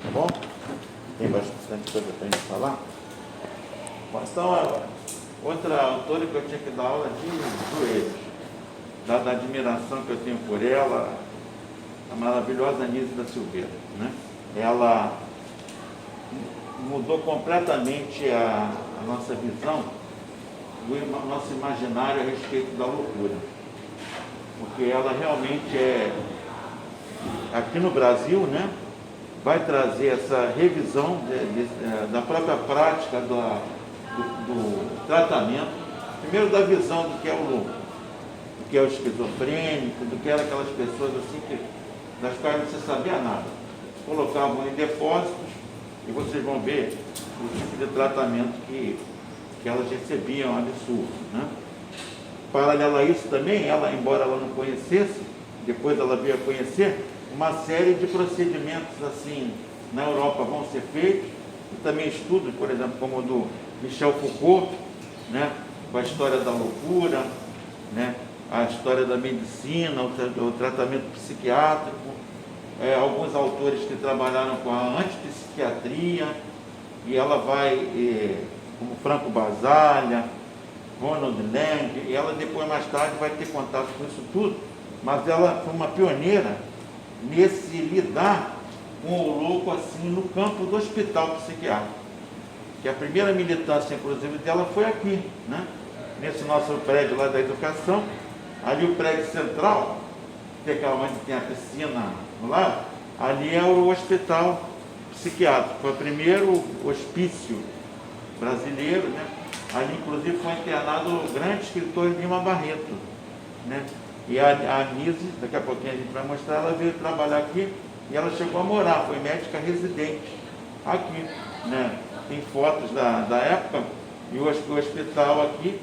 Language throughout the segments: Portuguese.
tá bom? Tem bastante coisa para a gente falar. Bom, então, outra autora que eu tinha que dar aula de joelhos, dada a admiração que eu tenho por ela, a maravilhosa Anísia da Silveira, né? Ela mudou completamente a nossa visão, o nosso imaginário a respeito da loucura. Porque ela realmente aqui no Brasil, né, vai trazer essa revisão da própria prática do tratamento, primeiro da visão do que é o louco, do que é o esquizofrênico, do que eram aquelas pessoas assim das quais não se sabia nada. Colocavam em depósitos e vocês vão ver o tipo de tratamento que elas recebiam, absurdo, né? Paralelo a isso também, ela, embora ela não conhecesse, depois ela veio a conhecer, uma série de procedimentos assim na Europa vão ser feitos, e também estudos, por exemplo, como o do Michel Foucault, né, com a história da loucura, né, a história da medicina, o tratamento psiquiátrico, alguns autores que trabalharam com a antipsiquiatria, e ela vai, como Franco Basaglia, Ronald Lang, e ela depois, mais tarde, vai ter contato com isso tudo, mas ela foi uma pioneira nesse lidar com o louco assim no campo do hospital psiquiátrico, que a primeira militância, inclusive, dela foi aqui, né? Nesse nosso prédio lá da educação, ali o prédio central, que é onde tem a piscina lá, ali é o hospital psiquiátrico, foi o primeiro hospício brasileiro, né? Ali, inclusive, foi internado o grande escritor Lima Barreto, né? E a Anise, daqui a pouquinho a gente vai mostrar, ela veio trabalhar aqui e ela chegou a morar, foi médica residente aqui, né? Tem fotos da época e o hospital aqui,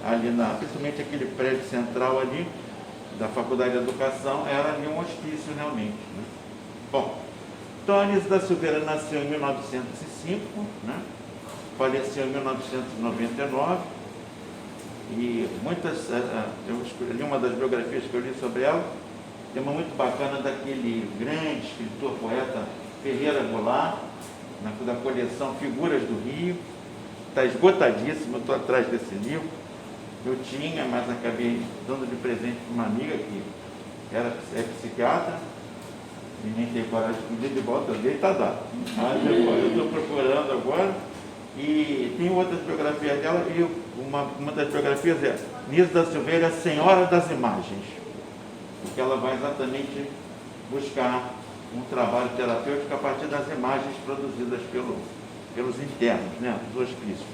ali principalmente aquele prédio central ali, da Faculdade de Educação, era ali um hospício realmente, né? Bom, então a Anise da Silveira nasceu em 1905, né? Faleceu em 1999, e eu escolhi uma das biografias que eu li sobre ela, tem uma muito bacana daquele grande escritor, poeta Ferreira Goulart, da coleção Figuras do Rio, está esgotadíssimo, eu estou atrás desse livro, eu tinha, mas acabei dando de presente para uma amiga que é psiquiatra, e nem tem coragem de pedir de volta, eu dei, está dado. Mas eu estou procurando agora. E tem outras biografias dela, e uma das biografias é Anísia da Silveira, a Senhora das Imagens, porque ela vai exatamente buscar um trabalho terapêutico a partir das imagens produzidas pelos internos, né, dos hospícios.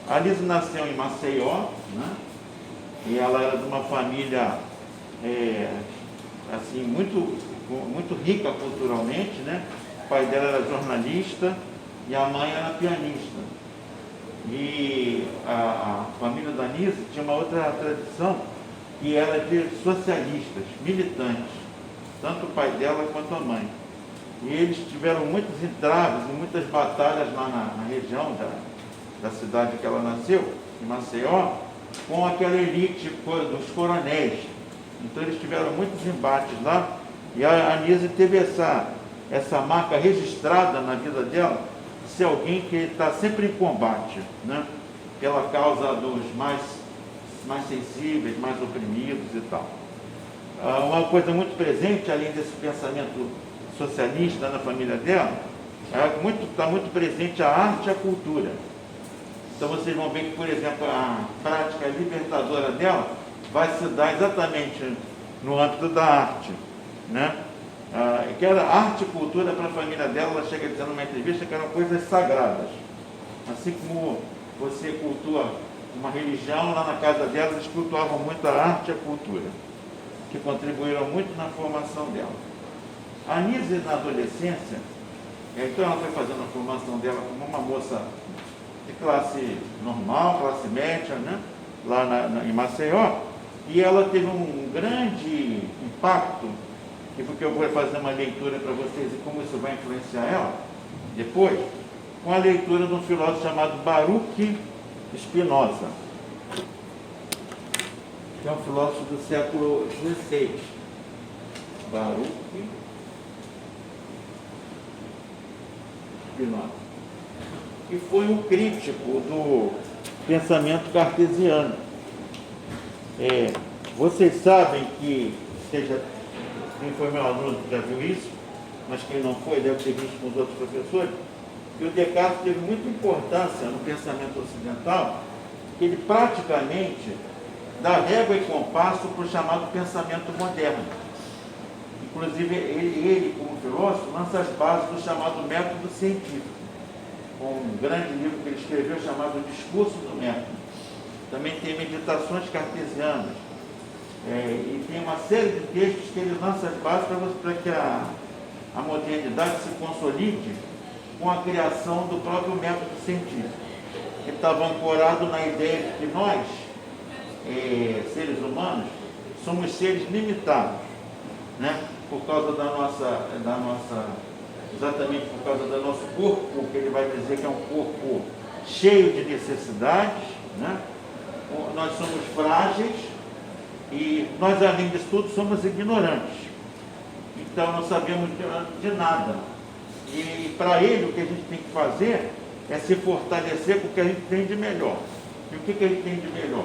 A Anísia nasceu em Maceió, né, e ela era de uma família assim, muito rica culturalmente, né? O pai dela era jornalista e a mãe era pianista. E a família da Anísia tinha uma outra tradição, que era de socialistas, militantes, tanto o pai dela quanto a mãe. E eles tiveram muitos entraves e muitas batalhas lá na região da cidade que ela nasceu, em Maceió, com aquela elite dos coronéis. Então eles tiveram muitos embates lá, e a Anísia teve essa marca registrada na vida dela, ser alguém que está sempre em combate, né? Pela causa dos mais sensíveis, mais oprimidos e tal. Uma coisa muito presente, além desse pensamento socialista na família dela, está muito presente a arte e a cultura. Então vocês vão ver que, por exemplo, a prática libertadora dela vai se dar exatamente no âmbito da arte, né? Que era arte e cultura para a família dela, ela chega dizendo numa entrevista que eram coisas sagradas. Assim como você cultua uma religião, lá na casa dela eles cultuavam muito a arte e a cultura, que contribuíram muito na formação dela. A Anísia, na adolescência, então ela foi fazendo a formação dela como uma moça de classe normal, classe média, né? Lá em Maceió, e ela teve um grande impacto, e porque eu vou fazer uma leitura para vocês e como isso vai influenciar ela depois, com a leitura de um filósofo chamado Baruch Spinoza, que é um filósofo do século XVI. Baruch Spinoza, que foi um crítico do pensamento cartesiano. Vocês sabem que, quem foi meu aluno já viu isso, mas quem não foi deve ter visto com os outros professores, que o Descartes teve muita importância no pensamento ocidental, que ele praticamente dá régua e compasso para o chamado pensamento moderno. Inclusive, ele, como filósofo, lança as bases do chamado método científico, com um grande livro que ele escreveu chamado Discurso do Método. Também tem Meditações Cartesianas, e tem uma série de textos que ele lança as bases para que a modernidade se consolide com a criação do próprio método científico. Ele estava ancorado na ideia de que nós, seres humanos, somos seres limitados, né? Por causa exatamente por causa do nosso corpo, que ele vai dizer que é um corpo cheio de necessidades, né? Nós somos frágeis e nós, além disso tudo, somos ignorantes. Então, não sabemos de nada. E para ele, o que a gente tem que fazer é se fortalecer com o que a gente tem de melhor. E o que a gente tem de melhor?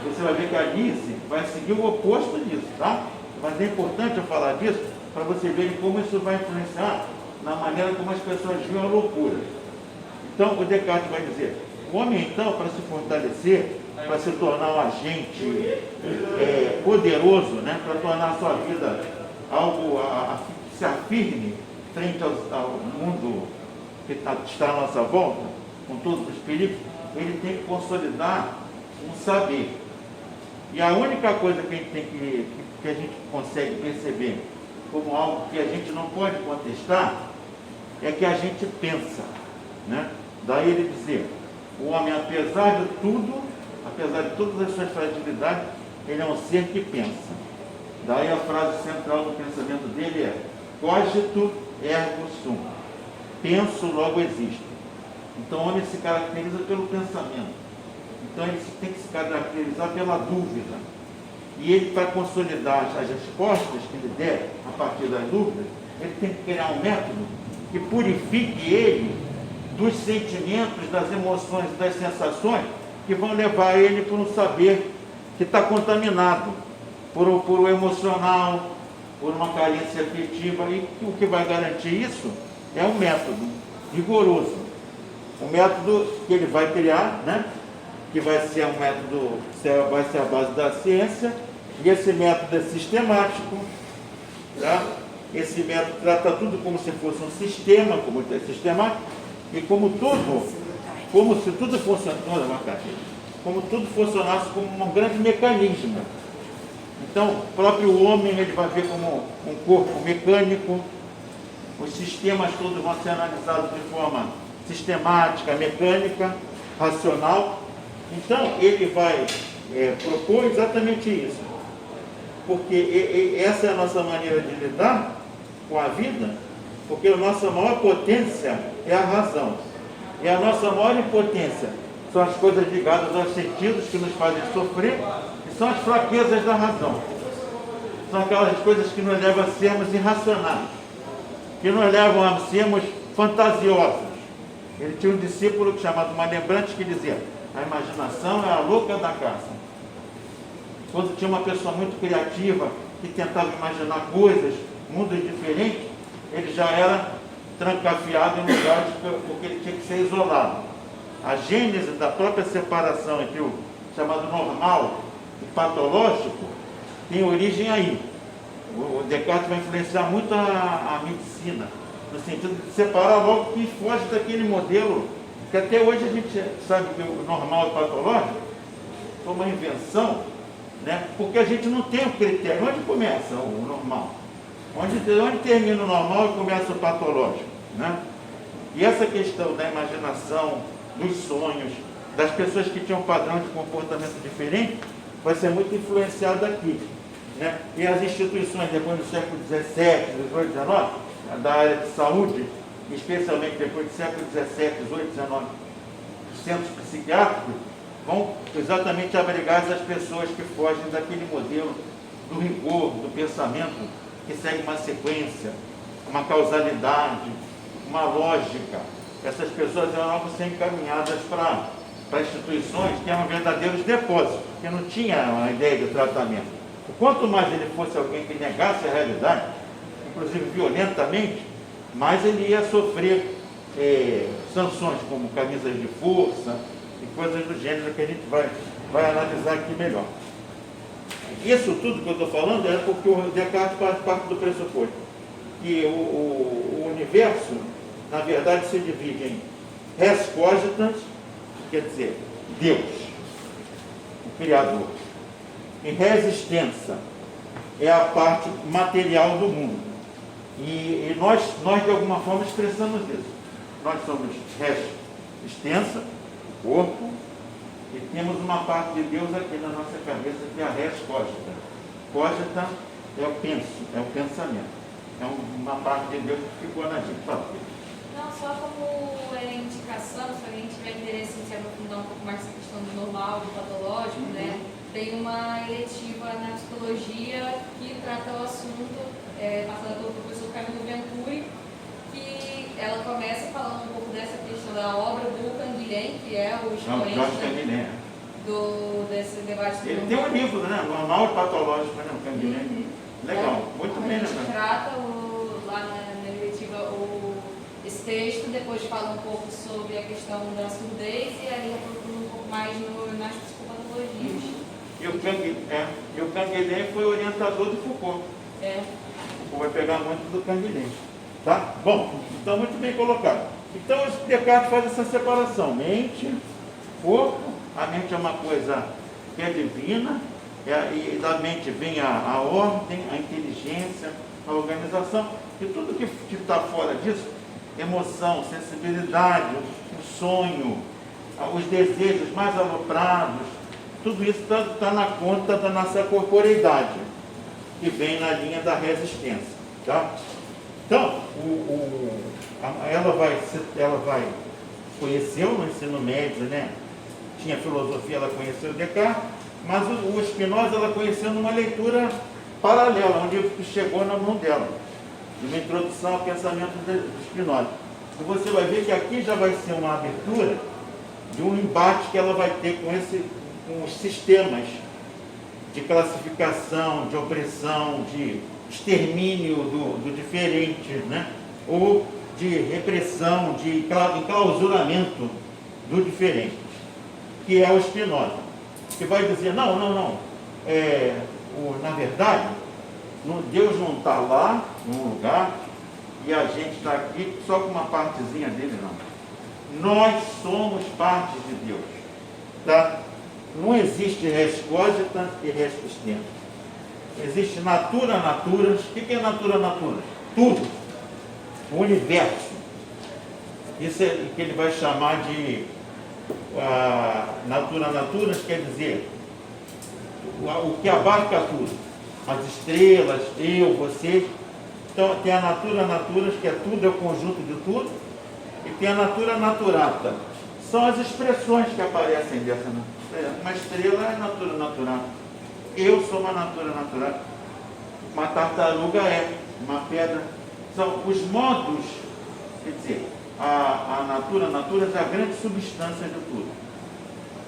Você vai ver que a Alice vai seguir o oposto disso, tá? Mas é importante eu falar disso para vocês verem como isso vai influenciar na maneira como as pessoas veem a loucura. Então, o Descartes vai dizer, o homem, então, para se fortalecer, para se tornar um agente poderoso, né? Para tornar a sua vida algo que se afirme frente ao mundo que está à nossa volta, com todos os perigos, ele tem que consolidar um saber. E a única coisa que a gente tem que a gente consegue perceber como algo que a gente não pode contestar é que a gente pensa, né? Daí ele dizer, o homem, apesar de tudo, apesar de todas as suas fragilidades, ele é um ser que pensa. Daí a frase central do pensamento dele é cogito ergo sum. Penso, logo existo. Então o homem se caracteriza pelo pensamento. Então ele tem que se caracterizar pela dúvida. E ele, para consolidar as respostas que ele der a partir das dúvidas, ele tem que criar um método que purifique ele dos sentimentos, das emoções, das sensações que vão levar ele para um saber que está contaminado por o emocional, por uma carência afetiva. E o que vai garantir isso é um método rigoroso. Um método que ele vai criar, né? Que vai ser um método, vai ser a base da ciência, e esse método é sistemático, tá? Esse método trata tudo como se fosse um sistema, como é sistemático, e como se tudo funcionasse como um grande mecanismo. Então, o próprio homem ele vai ver como um corpo mecânico, os sistemas todos vão ser analisados de forma sistemática, mecânica, racional. Então, ele vai propor exatamente isso, porque essa é a nossa maneira de lidar com a vida, porque a nossa maior potência é a razão, e a nossa maior impotência são as coisas ligadas aos sentidos que nos fazem sofrer, e são as fraquezas da razão, são aquelas coisas que nos levam a sermos irracionais, que nos levam a sermos fantasiosos. Ele tinha um discípulo chamado Malebranche que dizia, a imaginação é a louca da caça. Quando tinha uma pessoa muito criativa que tentava imaginar coisas, mundos diferentes, ele já era trancafiado em lugares porque ele tinha que ser isolado. A gênese da própria separação entre o chamado normal e patológico tem origem aí. O Descartes vai influenciar muito a medicina, no sentido de separar logo que foge daquele modelo, que até hoje a gente sabe que o normal e patológico foi uma invenção, né? Porque a gente não tem o critério. Onde começa o normal? Onde termina o normal e começa o patológico, né? E essa questão da imaginação, dos sonhos, das pessoas que tinham um padrão de comportamento diferente, vai ser muito influenciado aqui, né? E as instituições, depois do século XVII, XVIII, XIX, da área de saúde, especialmente depois do século XVII, XVIII, XIX, os centros psiquiátricos, vão exatamente abrigar as pessoas que fogem daquele modelo do rigor, do pensamento, que segue uma sequência, uma causalidade, uma lógica. Essas pessoas eram ser encaminhadas para instituições que eram verdadeiros depósitos, porque não tinha uma ideia de tratamento. Quanto mais ele fosse alguém que negasse a realidade, inclusive violentamente, mais ele ia sofrer sanções como camisas de força e coisas do gênero que a gente vai analisar aqui melhor. Isso tudo que eu estou falando é porque o Descartes faz parte do pressuposto que o universo, na verdade, se divide em res cogitans, quer dizer, Deus, o Criador, e res extensa, é a parte material do mundo. E nós, de alguma forma, expressamos isso. Nós somos res extensa, o corpo, e temos uma parte de Deus aqui na nossa cabeça, que é a res cogita. Cogita é o penso, é o pensamento. É uma parte de Deus que ficou na gente. Fala. Não, só como indicação, se alguém tiver interesse em se aprofundar um pouco mais essa questão do normal, do patológico, né? Tem uma eletiva na psicologia que trata o assunto, passada pelo professor Camilo Venturi, que ela começa falando um pouco dessa questão da obra do Canguilhem, que é o expoente desse debate. Ele tem um livro, né? Normal e patológico, né? O Canguilhem. Legal, muito bem, né? A gente trata lá na eletiva esse texto, depois fala um pouco sobre a questão da surdez e aí aprofunda um pouco mais nas psicopatologias. E o Canguilhem foi orientador de Foucault. Foucault vai pegar muito do Canguilhem. Tá? Bom, então muito bem colocado. Então o Descartes faz essa separação. Mente, corpo, a mente é uma coisa que é divina, e da mente vem a ordem, a inteligência, a organização, e tudo que está fora disso, emoção, sensibilidade, o sonho, os desejos mais aloprados, tudo isso está na conta da nossa corporeidade, que vem na linha da resistência. Tá? Então, ela vai conheceu no ensino médio, né? Tinha filosofia, ela conheceu Descartes, mas o Spinoza ela conheceu numa leitura paralela, onde chegou na mão dela, uma introdução ao pensamento do Spinoza. E você vai ver que aqui já vai ser uma abertura de um embate que ela vai ter com os sistemas de classificação, de opressão, de extermínio do diferente, né? Ou de repressão, de enclausuramento do diferente, que é o Spinoza, que vai dizer, não, na verdade, Deus não está lá, num lugar, e a gente está aqui só com uma partezinha dele, não. Nós somos parte de Deus. Tá? Não existe res cogitans e res existens. Existe natura naturas. O que é natura naturas? Tudo. O universo. Isso é que ele vai chamar de natura naturas, quer dizer o que abarca tudo. As estrelas, eu, você. Então tem a natura naturas, que é tudo, é o conjunto de tudo. E tem a natura naturata. São as expressões que aparecem dessa natura. Uma estrela é natura natural. Eu sou uma natura natural. Uma tartaruga é uma pedra. São os modos, quer dizer, a natura é a grande substância de tudo.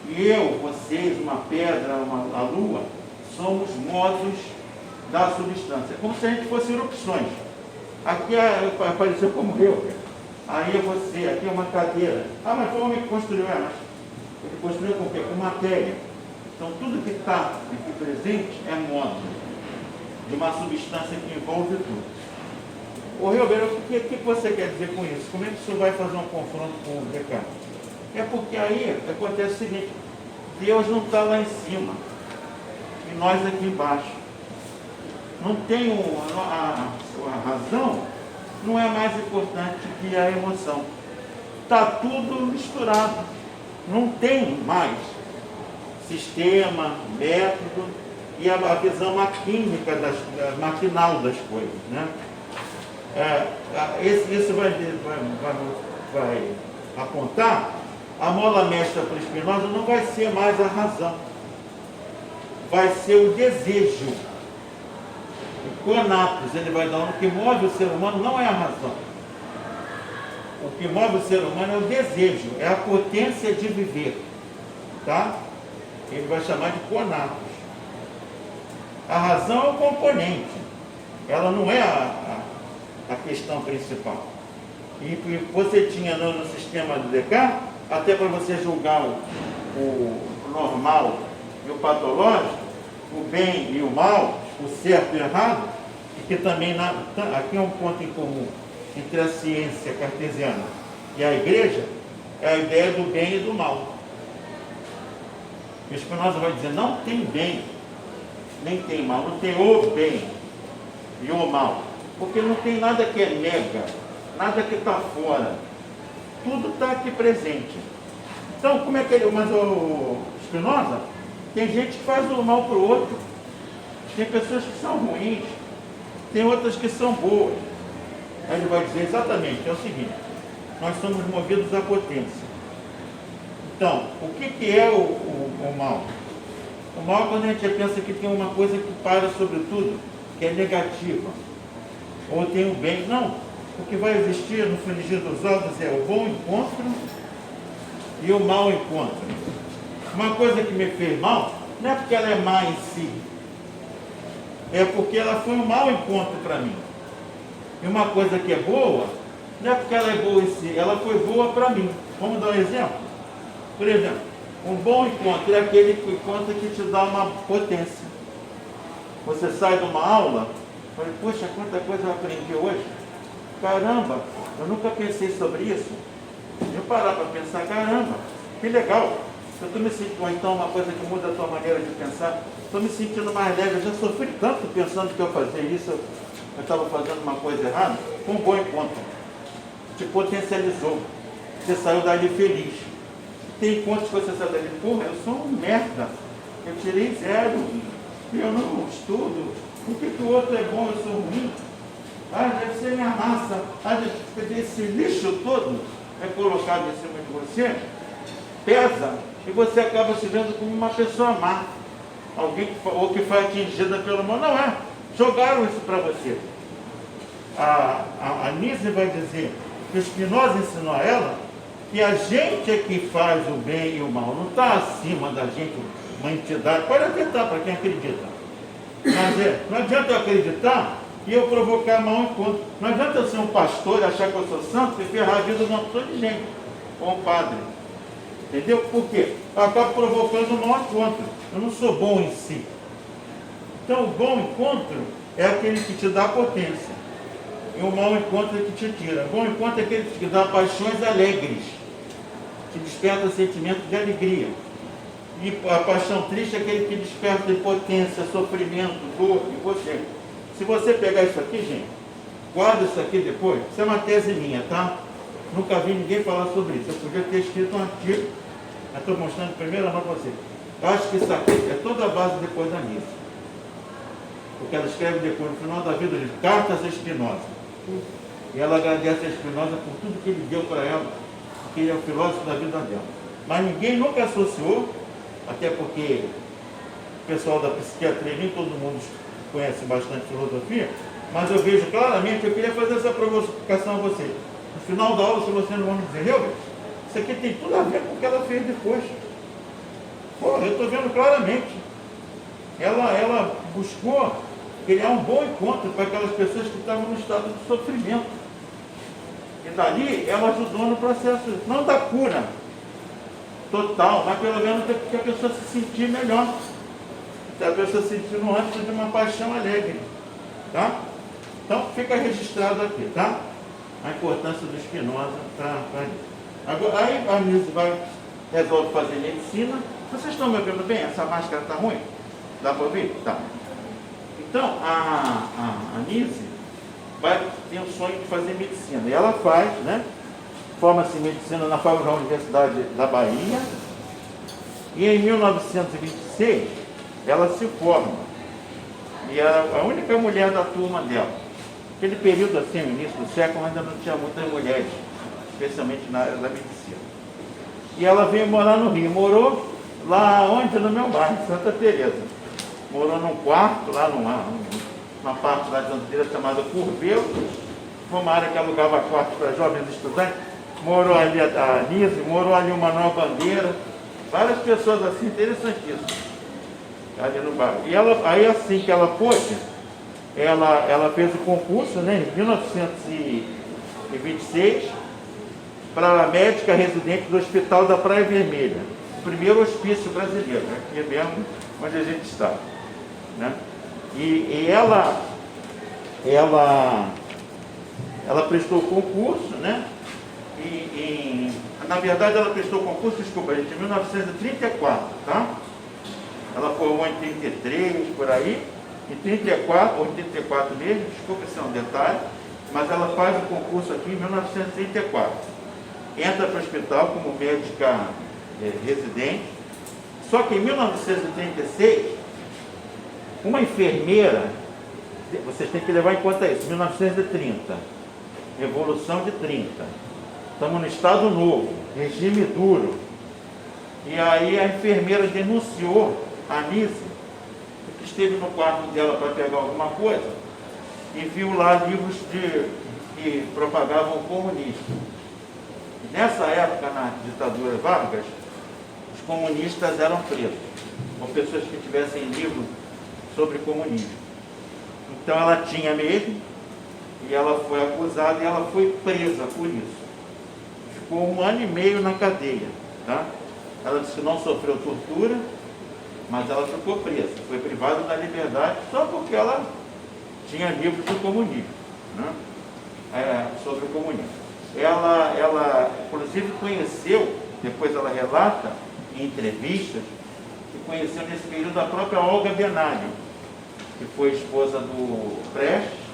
E eu, vocês, uma pedra, a lua, somos modos da substância. É como se a gente fosse erupções. Aqui apareceu como eu. Aí é você, aqui é uma cadeira. Mas foi o homem que construiu, mas ele construiu com o quê? Com matéria. Então tudo que está aqui presente é modo de uma substância que envolve tudo. Ô Ribeiro, o que você quer dizer com isso? Como é que o senhor vai fazer um confronto com o Descartes? É porque aí acontece o seguinte, Deus não está lá em cima, e nós aqui embaixo. Não tem a razão, não é mais importante que a emoção. Está tudo misturado. Não tem mais sistema, método e a visão maquínica, maquinal das coisas, né? Isso vai apontar, a mola mestra para o Spinoza não vai ser mais a razão, vai ser o desejo, o conatos. Ele vai dar o que move o ser humano não é a razão, o que move o ser humano é o desejo, é a potência de viver, tá? Ele vai chamar de conatos. A razão é o componente, ela não é a questão principal. E você tinha no sistema do Descartes, até para você julgar o normal e o patológico, o bem e o mal, o certo e o errado, e que também aqui é um ponto em comum entre a ciência cartesiana e a igreja, é a ideia do bem e do mal. O Spinoza vai dizer, não tem bem, nem tem mal, não tem o bem e o mal, porque não tem nada que é nega, nada que está fora, tudo está aqui presente. Então, como é que ele... Mas o Spinoza, tem gente que faz o mal para o outro, tem pessoas que são ruins, tem outras que são boas. Aí ele vai dizer exatamente, é o seguinte, nós somos movidos à potência. Então, o que é o mal? O mal é quando a gente pensa que tem uma coisa que para sobre tudo, que é negativa, ou tem o bem. Não, o que vai existir no frigir dos ovos é o bom encontro e o mau encontro. Uma coisa que me fez mal, não é porque ela é má em si, é porque ela foi um mau encontro para mim. E uma coisa que é boa, não é porque ela é boa em si, ela foi boa para mim. Vamos dar um exemplo? Por exemplo, um bom encontro é aquele encontro que te dá uma potência. Você sai de uma aula, fala, poxa, quanta coisa eu aprendi hoje. Caramba, eu nunca pensei sobre isso. Eu parar para pensar, caramba, que legal. Eu estou me sentindo, ou então uma coisa que muda a tua maneira de pensar, estou me sentindo mais leve, eu já sofri tanto pensando que eu fazia isso, eu estava fazendo uma coisa errada. Um bom encontro, te potencializou, você saiu dali feliz. Tem encontros que você sai dali, porra, eu sou um merda, eu tirei 0, eu não estudo, por que o outro é bom, eu sou ruim? Ah, deve ser minha raça, esse lixo todo é colocado em cima de você, pesa, e você acaba se vendo como uma pessoa má, alguém que foi atingida pelo mal. Não é, jogaram isso para você. A Nise vai dizer que o Spinoza ensinou a ela que a gente é que faz o bem e o mal, não está acima da gente uma entidade, pode até estar para quem acredita, mas não adianta eu acreditar e eu provocar mau encontro. Não adianta eu ser um pastor e achar que eu sou santo e ferrar a vida de uma pessoa de gente, ou um padre. Entendeu? Por quê? Eu acabo provocando um mau encontro. Eu não sou bom em si. Então, o bom encontro é aquele que te dá potência. E o mau encontro é que te tira. O bom encontro é aquele que te dá paixões alegres. Que desperta sentimento de alegria. E a paixão triste é aquele que desperta impotência, sofrimento, dor em você. Se você pegar isso aqui, gente, guarda isso aqui depois. Isso é uma tese minha, tá? Nunca vi ninguém falar sobre isso. Eu podia ter escrito um artigo, eu estou mostrando em primeira mão para você. Eu acho que isso aqui é toda a base depois da Nise. Porque ela escreve depois, no final da vida, de cartas a Spinoza. E ela agradece a Spinoza por tudo que ele deu para ela, porque ele é o filósofo da vida dela. Mas ninguém nunca associou, até porque o pessoal da psiquiatria, nem todo mundo conhece bastante filosofia, mas eu vejo claramente, eu queria fazer essa provocação a você. No final da aula, se você não vai me dizer, Helber, isso aqui tem tudo a ver com o que ela fez depois. Pô, eu estou vendo claramente. Ela buscou criar um bom encontro para aquelas pessoas que estavam no estado de sofrimento. E dali ela ajudou no processo, não da cura total, mas pelo menos que a pessoa se sentir melhor. A pessoa se sentir no âmbito de uma paixão alegre. Tá? Então fica registrado aqui, tá? A importância do Spinoza para isso. Agora, aí a Nise resolve fazer medicina. Vocês estão me ouvindo bem? Essa máscara está ruim? Dá para ouvir? Tá. Então, a Nise tem o sonho de fazer medicina. E ela faz, né? Forma-se em medicina na Universidade da Bahia. E em 1926, ela se forma. E é a única mulher da turma dela. Aquele período assim, no início do século, ainda não tinha muitas mulheres, especialmente na área da medicina. E ela veio morar no Rio. Morou lá onde? No meu bairro, Santa Teresa. Morou num quarto, lá numa parte lá de Santa Teresa chamada Curvelo. Foi uma área que alugava quartos para jovens estudantes. morou ali a Nise, morou ali uma nova bandeira, várias pessoas assim, interessantíssimas, ali no bairro. E ela, aí assim que ela pôde, ela fez o concurso, né, em 1926, para médica residente do Hospital da Praia Vermelha, o primeiro hospício brasileiro, né, aqui mesmo onde a gente está, né? E ela prestou concurso, né? Na verdade, ela prestou concurso, desculpa, gente, em 1934, tá? Ela formou em 33, por aí, em 34, ou 34 mesmo, desculpa, esse é um detalhe, mas ela faz o concurso aqui em 1934. Entra para o hospital como médica residente, só que em 1936, uma enfermeira, vocês têm que levar em conta isso, 1930, Revolução de 30, estamos no Estado Novo, regime duro, e aí a enfermeira denunciou a Nise, que esteve no quarto dela para pegar alguma coisa, e viu lá livros que propagavam o comunismo. Nessa época, na ditadura Vargas, os comunistas eram presos, ou pessoas que tivessem livros sobre comunismo. Então ela tinha mesmo, e ela foi acusada e ela foi presa por isso. Ficou 1 ano e meio na cadeia, tá? Ela disse que não sofreu tortura, mas ela ficou presa, foi privada da liberdade só porque ela tinha livros do comunismo, né? Sobre o comunismo. Ela inclusive conheceu, depois ela relata em entrevistas, que conheceu nesse período a própria Olga Benário, que foi esposa do Prestes,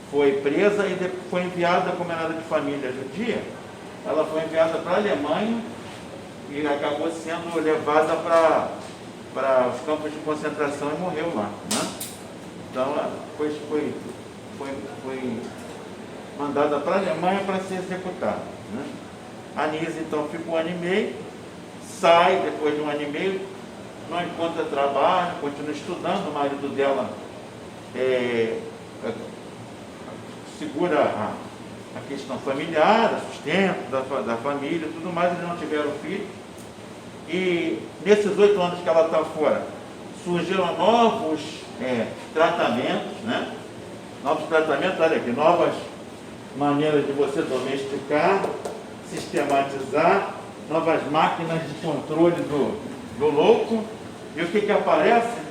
foi presa e depois foi enviada, como ela era de família judia, ela foi enviada para a Alemanha e acabou sendo levada para os campos de concentração e morreu lá, né? Então ela foi mandada para a Alemanha para ser executada, né? A Nise então ficou 1 ano e meio, sai depois de 1 ano e meio, não encontra trabalho, continua estudando, o marido dela segura a questão familiar, o sustento da família, tudo mais, eles não tiveram filho. E nesses 8 anos que ela está fora, surgiram novos tratamentos, né? Novos tratamentos, olha aqui, novas maneiras de você domesticar, sistematizar, novas máquinas de controle do louco. E o que aparece?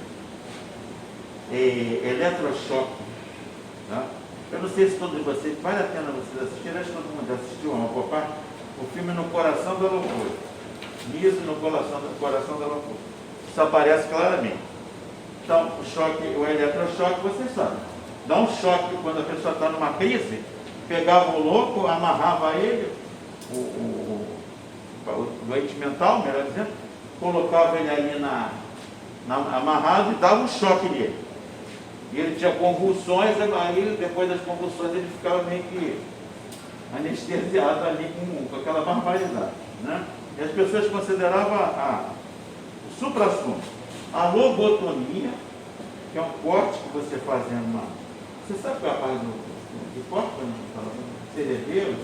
Eletrochoque. Tá? Eu não sei se todos vocês, vale a pena vocês assistirem, acho que todo mundo assistiu uma boa parte, o filme No Coração da Loucura. Nise no Coração da Loucura. Isso aparece claramente. Então, o eletrochoque, vocês sabem, dá um choque quando a pessoa está numa crise, pegava o louco, amarrava ele, o doente mental, melhor dizendo, colocava ele ali amarrado e dava um choque nele. E ele tinha convulsões, aí depois das convulsões ele ficava meio que anestesiado ali com aquela barbaridade, né? E as pessoas consideravam o supra-sumo, a lobotomia, que é um corte que você fazendo uma... Você sabe qual é a parte do corte? Cerebelo?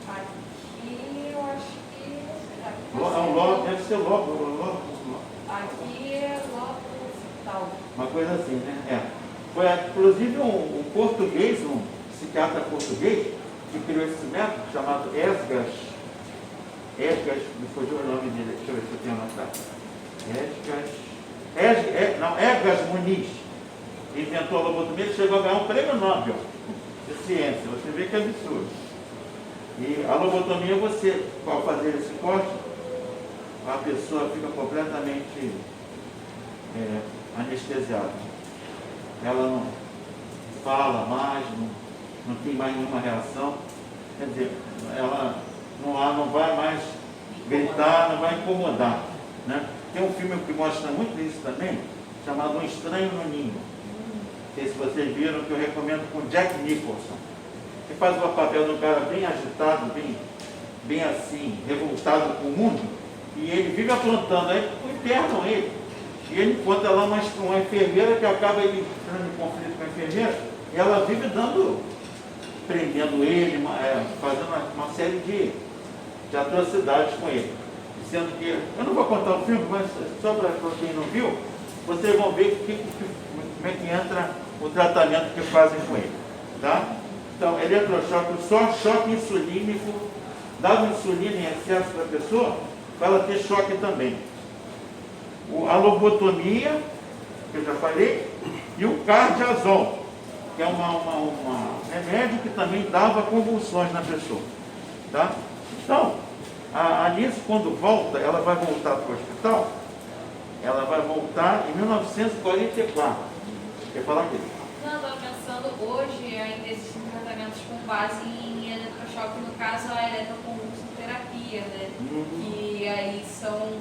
Aqui eu acho que... É um lobo, deve ser lobo. Aqui é lobo tal. Uma coisa assim, né? Foi inclusive um português, um psiquiatra português, que criou esse método chamado Esgas, me fugiu o nome dele, deixa eu ver se eu tenho anotado. Esgas Muniz, inventou a lobotomia, ele chegou a ganhar um prêmio Nobel de ciência, você vê que é absurdo. E a lobotomia, você, ao fazer esse corte, a pessoa fica completamente anestesiada. Ela não fala mais, não tem mais nenhuma reação, quer dizer, ela não vai mais gritar, não vai incomodar, né? Tem um filme que mostra muito isso também, chamado Um Estranho no Ninho. Não sei se vocês viram, que eu recomendo, com Jack Nicholson, que faz o papel de um cara bem agitado, bem assim, revoltado com o mundo, e ele vive aprontando, aí internam ele. E ele encontra lá uma enfermeira que acaba ele entrando em conflito com a enfermeira, e ela vive prendendo ele, fazendo uma série de atrocidades com ele. Sendo que, eu não vou contar o filme, mas só para quem não viu, vocês vão ver como é que entra o tratamento que fazem com ele. Tá? Então, eletrochoque, só choque insulínico, dava insulina em excesso para a pessoa, para ela ter choque também. A lobotomia, que eu já falei, e o cardiazol, que é um remédio que também dava convulsões na pessoa. Tá? Então, a Anise, quando volta, ela vai voltar para o hospital, ela vai voltar em 1944. Quer falar aqui? Não, estava pensando, hoje ainda existem tratamentos com base em eletrochoque, no caso a eletroconvulsoterapia, né? Que aí são,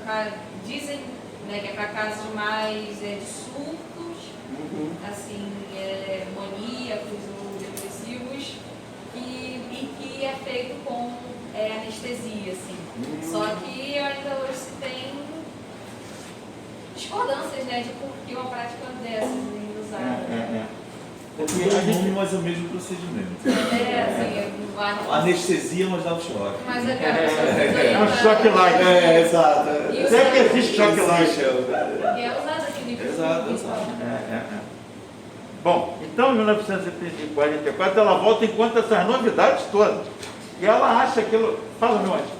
dizem, né, que é para casos mais de surtos, assim, maníacos ou depressivos, e que é feito com anestesia, assim. Só que ainda hoje se tem discordâncias, né, de por que uma prática dessas ainda usada. Porque a gente mas é o mesmo procedimento. Assim, Anestesia, mas dá um choque. Mas é um choque light. Exato. Sempre que existe choque light. E é usado aqui no Exato. Bom, então em 1944 ela volta e conta essas novidades todas. E ela acha aquilo. Fala, meu anjo.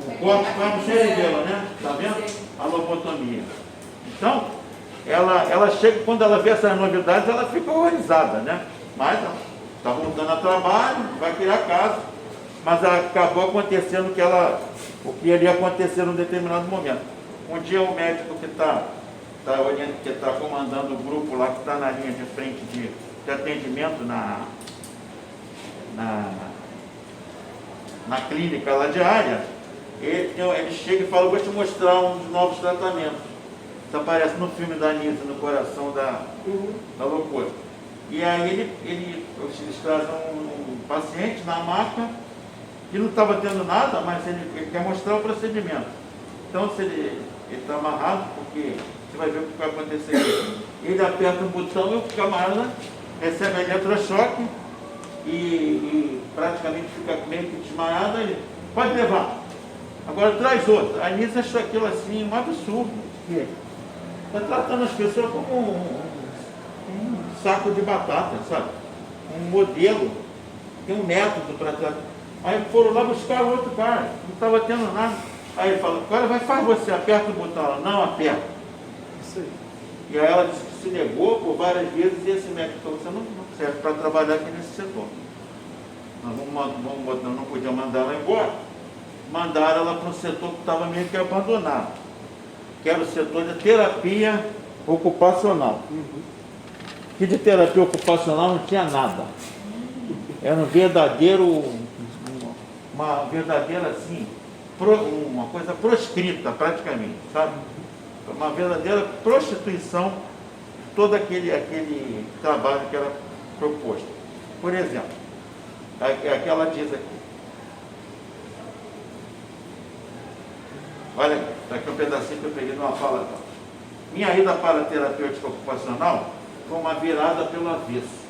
O corpo vai no cerebelo, né? Está vendo? A lobotomia. Então, ela chega, quando ela vê essas novidades, ela fica horrorizada, né? Mas está voltando a trabalho, vai criar casa. Mas acabou acontecendo o que ia acontecer num determinado momento. Um dia o médico que está comandando o grupo lá, que está na linha de frente de atendimento na clínica lá diária, ele chega e fala: vou te mostrar um dos novos tratamentos. Isso aparece no filme da Anise, No Coração da Loucura. E aí eles trazem um paciente na maca que não estava tendo nada, mas ele quer mostrar o procedimento. Então, se ele está amarrado, porque você vai ver o que vai acontecer aqui. Ele aperta um botão e o camarada recebe eletrochoque e praticamente fica meio que desmaiado. Ele pode levar. Agora traz outro. A Anise achou aquilo assim um absurdo. Está tratando as pessoas como um saco de batata, sabe? Um modelo, tem um método para tratar. Aí foram lá buscar o outro cara, não estava tendo nada. Aí ele falou: agora faz você, aperta o botão. Ela: não, aperta. Isso aí. E aí ela disse que se negou por várias vezes e esse médico falou: você não serve para trabalhar aqui nesse setor. Nós não podíamos mandar ela embora. Mandaram ela para um setor que estava meio que abandonado, que era o setor de terapia ocupacional. Que de terapia ocupacional não tinha nada. Era uma verdadeira assim, uma coisa proscrita praticamente, sabe? Uma verdadeira prostituição de todo aquele trabalho que era proposto. Por exemplo, aquela diz aqui. Olha aqui, está aqui um pedacinho que eu peguei numa fala. Minha ida para a terapêutica ocupacional foi uma virada pelo avesso.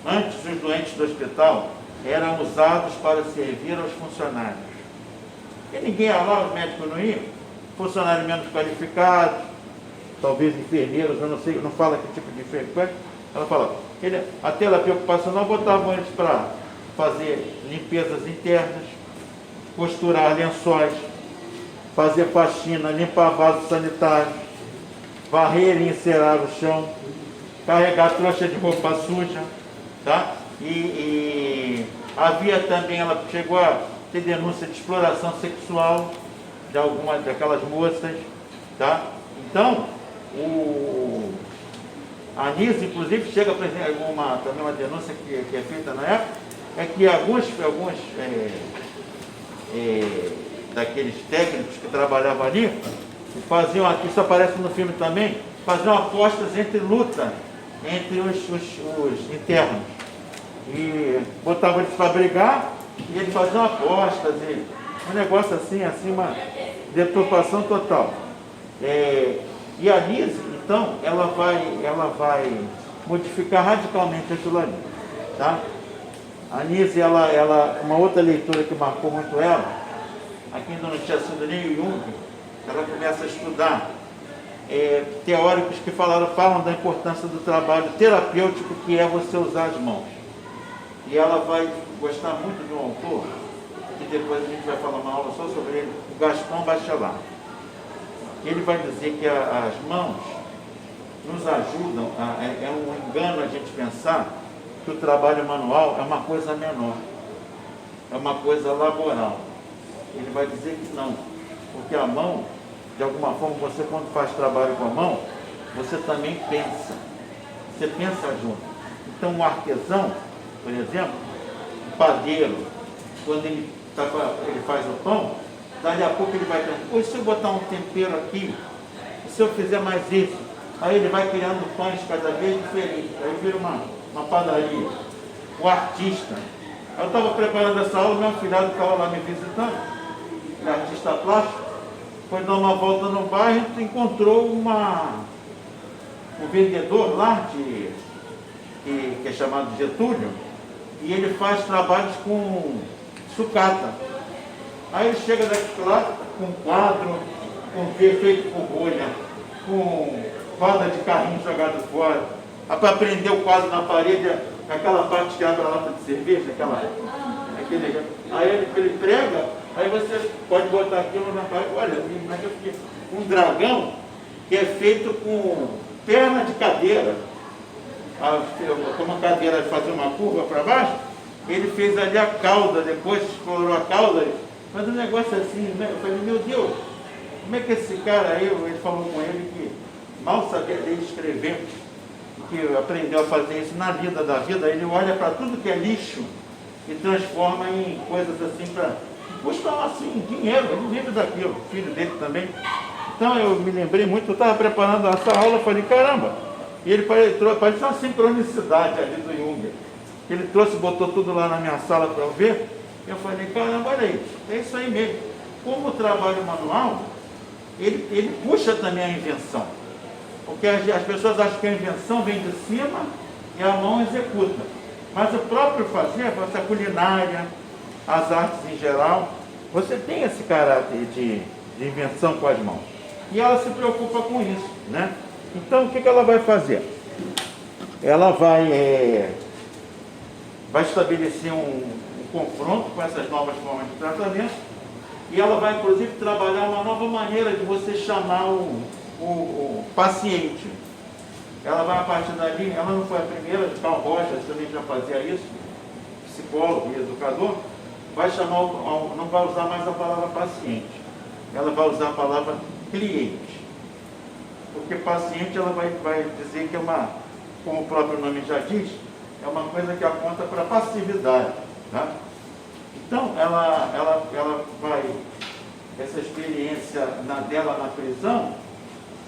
Antes, os doentes do hospital eram usados para servir aos funcionários. E ninguém ia lá, os médicos não iam. Funcionários menos qualificados, talvez enfermeiros, eu não sei, não fala que tipo de enfermeiro. Ela fala, a terapia ocupacional botavam eles para fazer limpezas internas, costurar lençóis, fazer faxina, limpar vasos sanitários, varrer e encerar o chão, carregar trouxa de roupa suja, tá? E havia também, ela chegou a ter denúncia de exploração sexual de algumas daquelas moças, tá? Então, a Anise, inclusive, chega a apresentar também uma denúncia que é feita na época, é que alguns daqueles técnicos que trabalhavam ali, faziam, isso aparece no filme também, faziam apostas entre luta, entre os internos. E botavam eles para brigar, e eles faziam apostas, um negócio assim, uma deturpação total. E a Anise, então, ela vai modificar radicalmente aquilo ali, tá? A Nise, uma outra leitura que marcou muito ela, aqui ainda não tinha sido nem o Jung, ela começa a estudar teóricos que falam da importância do trabalho terapêutico que é você usar as mãos. E ela vai gostar muito de um autor, que depois a gente vai falar uma aula só sobre ele, o Gaston Bachelard. Ele vai dizer que as mãos nos ajudam, é um engano a gente pensar que o trabalho manual é uma coisa menor, é uma coisa laboral. Ele vai dizer que não, porque a mão, de alguma forma, você quando faz trabalho com a mão, você também pensa, você pensa junto. Então o artesão, por exemplo, o padeiro, quando ele faz o pão, dali a pouco ele vai pensando, se eu botar um tempero aqui, se eu fizer mais isso, aí ele vai criando pães cada vez diferentes, aí vira uma padaria. O artista, eu estava preparando essa aula, meu afilhado estava lá me visitando, ele é artista plástico, foi dar uma volta no bairro e encontrou um vendedor lá, que é chamado de Getúlio, e ele faz trabalhos com sucata. Aí ele chega daqui lá com quadro, com feito com bolha, com roda de carrinho jogado fora, para prender o quadro na parede, aquela parte que abre a lata de cerveja, aí ele prega, aí você pode botar aquilo na parede. Olha, um dragão que é feito com perna de cadeira, como a cadeira fazia uma curva para baixo, ele fez ali a cauda, depois explorou a cauda, mas um negócio assim, né? Eu falei, meu Deus, como é que esse cara aí, ele falou com ele que mal sabia ler e escrever, que aprendeu a fazer isso na vida da vida, ele olha para tudo que é lixo e transforma em coisas assim para custar assim, dinheiro, ele vive daquilo, o filho dele também. Então eu me lembrei muito, eu estava preparando essa aula, falei, caramba, e ele parece uma sincronicidade ali do Jung. Ele trouxe, botou tudo lá na minha sala para eu ver. Eu falei, caramba, olha aí, é isso aí mesmo. Como o trabalho manual, ele puxa também a invenção. Porque as pessoas acham que a invenção vem de cima e a mão executa. Mas o próprio fazer, essa culinária, as artes em geral, você tem esse caráter de invenção com as mãos. E ela se preocupa com isso, né? Então, o que ela vai fazer? Ela vai estabelecer um confronto com essas novas formas de tratamento e ela vai, inclusive, trabalhar uma nova maneira de você chamar o paciente. Ela vai, a partir dali, ela não foi a primeira, de Carl Rogers também já fazia isso, psicólogo e educador, vai chamar, não vai usar mais a palavra paciente, ela vai usar a palavra cliente. Porque paciente, ela vai dizer que é como o próprio nome já diz, é uma coisa que aponta para passividade. Tá? Então, ela vai, essa experiência dela na prisão,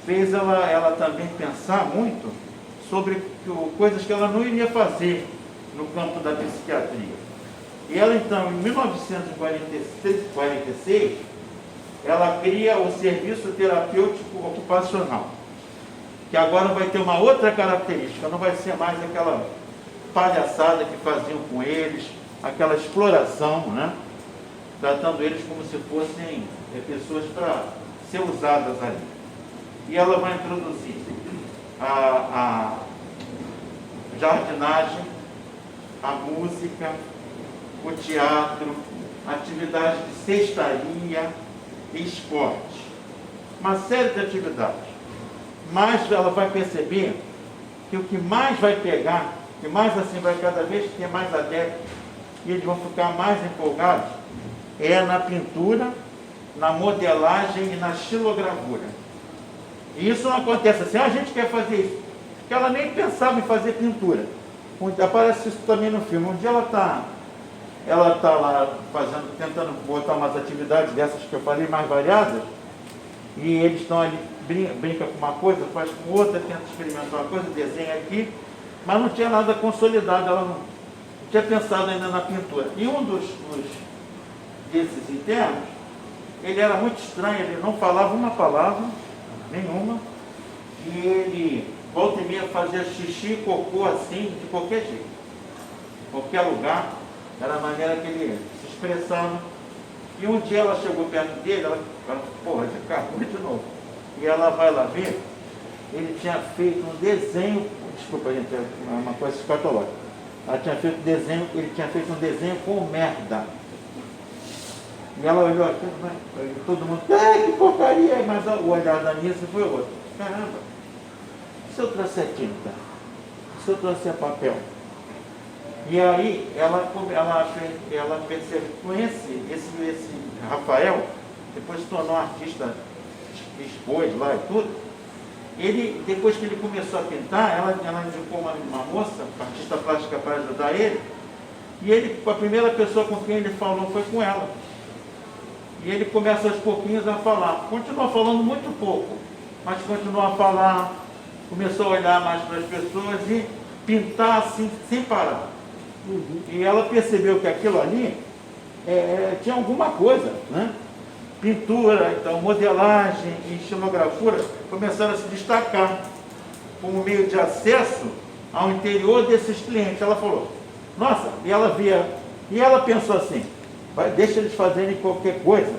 fez ela também pensar muito sobre coisas que ela não iria fazer no campo da psiquiatria. E ela, então, em 1946, ela cria o Serviço Terapêutico Ocupacional, que agora vai ter uma outra característica, não vai ser mais aquela palhaçada que faziam com eles, aquela exploração, né? Tratando eles como se fossem pessoas para ser usadas ali. E ela vai introduzir a jardinagem, a música, o teatro, atividades de cestaria e esporte. Uma série de atividades. Mas ela vai perceber que o que mais vai pegar, que mais assim vai cada vez ter mais adeptos, e eles vão ficar mais empolgados, é na pintura, na modelagem e na xilogravura. E isso não acontece assim, a gente quer fazer isso, porque ela nem pensava em fazer pintura. Aparece isso também no filme. Um dia ela está lá tentando botar umas atividades dessas que eu falei, mais variadas, e eles estão ali, brinca com uma coisa, faz com outra, tenta experimentar uma coisa, desenha aqui, mas não tinha nada consolidado, ela não tinha pensado ainda na pintura. E um desses internos, ele era muito estranho, ele não falava uma palavra, nenhuma, e ele, volta e meia, fazia xixi e cocô assim, de qualquer jeito, qualquer lugar, Era a maneira que ele se expressava. E um dia ela chegou perto dele, ela porra, de carro, de novo. E ela vai lá ver, ele tinha feito um desenho, desculpa gente, é uma coisa escatológica. Ela tinha feito desenho, ele tinha feito um desenho com merda. E ela olhou aquilo, né? Todo mundo, que porcaria! Mas o olhar da Nilce foi outro. Caramba, se eu trouxer tinta? Se eu trouxer papel? E aí ela percebeu, conhece esse Rafael, depois se tornou um artista, expôs lá e tudo. Ele, depois que ele começou a pintar, ela indicou uma moça, artista plástica, para ajudar ele. E ele, a primeira pessoa com quem ele falou foi com ela. E ele começa aos pouquinhos a falar. Continua falando muito pouco, mas continua a falar. Começou a olhar mais para as pessoas e pintar assim, sem parar. E ela percebeu que aquilo ali tinha alguma coisa, né? Pintura, então, modelagem e estilografura começaram a se destacar como meio de acesso ao interior desses clientes. Ela falou, nossa, e ela pensou assim, deixa eles fazerem qualquer coisa,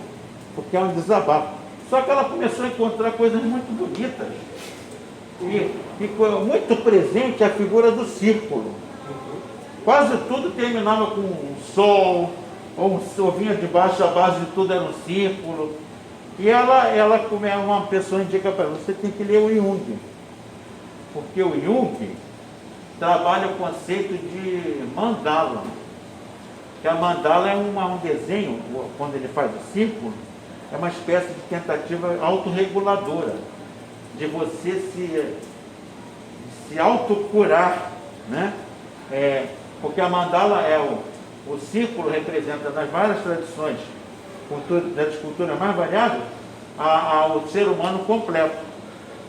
porque é um desabafo. Só que ela começou a encontrar coisas muito bonitas. E ficou muito presente a figura do círculo. Quase tudo terminava com um sol, ou vinha de baixo, a base de tudo era um círculo. E ela como é uma pessoa, indica para ela, você tem que ler o Jung. Porque o Jung trabalha o conceito de mandala. Que a mandala é um desenho, quando ele faz o círculo, é uma espécie de tentativa autorreguladora, de você se autocurar, né? Porque a mandala o círculo representa nas várias tradições das culturas mais variadas o ser humano completo.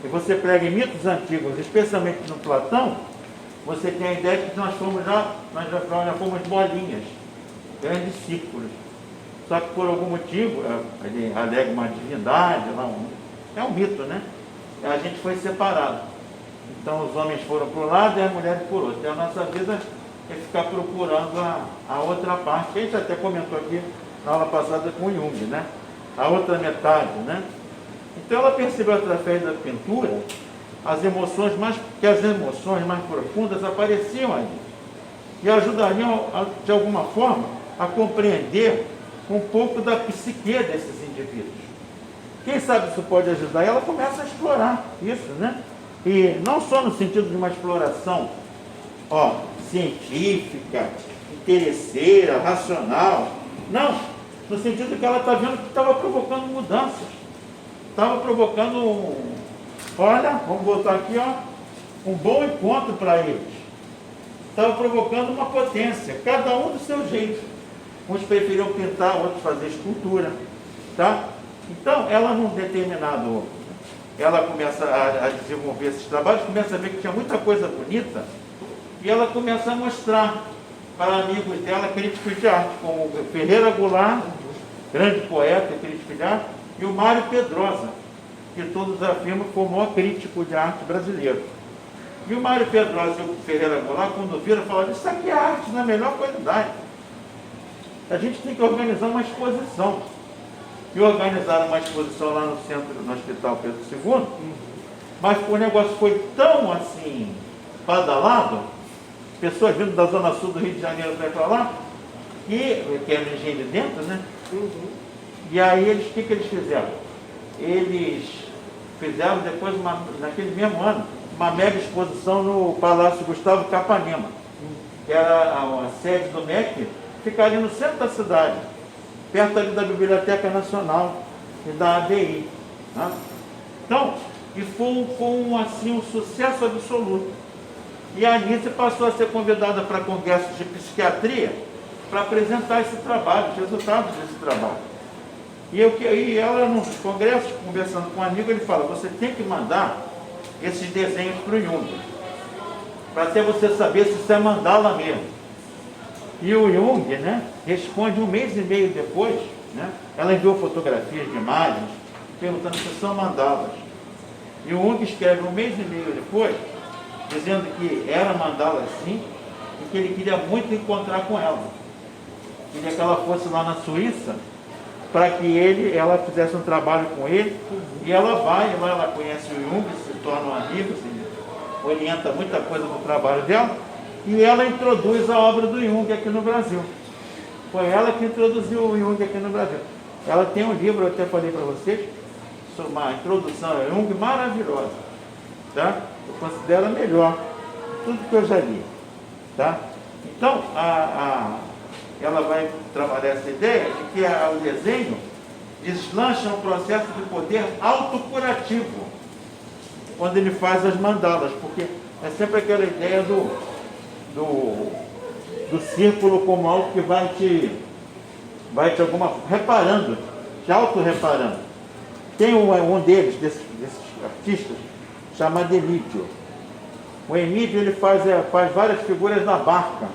E você pega em mitos antigos, especialmente no Platão, você tem a ideia de que nós já fomos bolinhas, grandes círculos. Só que por algum motivo, ele alega uma divindade, é um mito, né? A gente foi separado. Então os homens foram para um lado e as mulheres por outro. E a nossa vida é ficar procurando a outra parte, que a gente até comentou aqui na aula passada com o Jung, né? A outra metade, né? Então ela percebeu através da pintura as emoções mais profundas apareciam ali e ajudariam de alguma forma a compreender um pouco da psique desses indivíduos. Quem sabe isso pode ajudar? E ela começa a explorar isso, né? E não só no sentido de uma exploração científica, interesseira, racional. Não, no sentido que ela está vendo que estava provocando mudanças. Estava provocando vamos voltar aqui, um bom encontro para eles. Estava provocando uma potência, cada um do seu jeito. Uns preferiam pintar, outros fazer escultura. Tá? Então, ela num determinado... Ela começa a desenvolver esses trabalhos, começa a ver que tinha muita coisa bonita, e ela começa a mostrar para amigos dela críticos de arte, como o Ferreira Goulart, grande poeta e crítico de arte, e o Mário Pedrosa, que todos afirmam como o maior crítico de arte brasileiro. E o Mário Pedrosa e o Ferreira Goulart, quando viram, falaram, isso aqui é arte na melhor qualidade. A gente tem que organizar uma exposição. E organizaram uma exposição lá no centro, no Hospital Pedro II, mas o negócio foi tão assim, badalado, pessoas vindo da zona sul do Rio de Janeiro para lá, que é no Engenho de Dentro, né? E aí o que eles fizeram? Eles fizeram depois, naquele mesmo ano, uma mega exposição no Palácio Gustavo Capanema, que era a sede do MEC, fica ali no centro da cidade, perto ali da Biblioteca Nacional e da ADI. Tá? Então, e foi um sucesso absoluto. E a Nilce passou a ser convidada para congressos de psiquiatria para apresentar esse trabalho, os resultados desse trabalho. E ela, nos congressos, conversando com um amigo, ele fala, você tem que mandar esses desenhos para o Jung, para até você saber se isso é mandala mesmo. E o Jung, né, responde 1 mês e meio depois, né, ela enviou fotografias de imagens, perguntando se são mandalas. E o Jung escreve 1 mês e meio depois, dizendo que era mandala sim, e que ele queria muito encontrar com ela. queria que ela fosse lá na Suíça para que ela fizesse um trabalho com ele. E ela vai, lá ela conhece o Jung, se torna um amigo, se orienta muita coisa no trabalho dela. E ela introduz a obra do Jung aqui no Brasil. Foi ela que introduziu o Jung aqui no Brasil. Ela tem um livro, eu até falei para vocês, sobre uma introdução a Jung maravilhosa. Tá? Eu considero a melhor de tudo que eu já li. Tá? Então, ela vai trabalhar essa ideia de que o desenho deslancha um processo de poder autocurativo quando ele faz as mandalas, porque é sempre aquela ideia do círculo como algo que vai te reparando, te auto-reparando. Tem um desses artistas, chamado Emídio. O Emídio ele faz várias figuras na barca.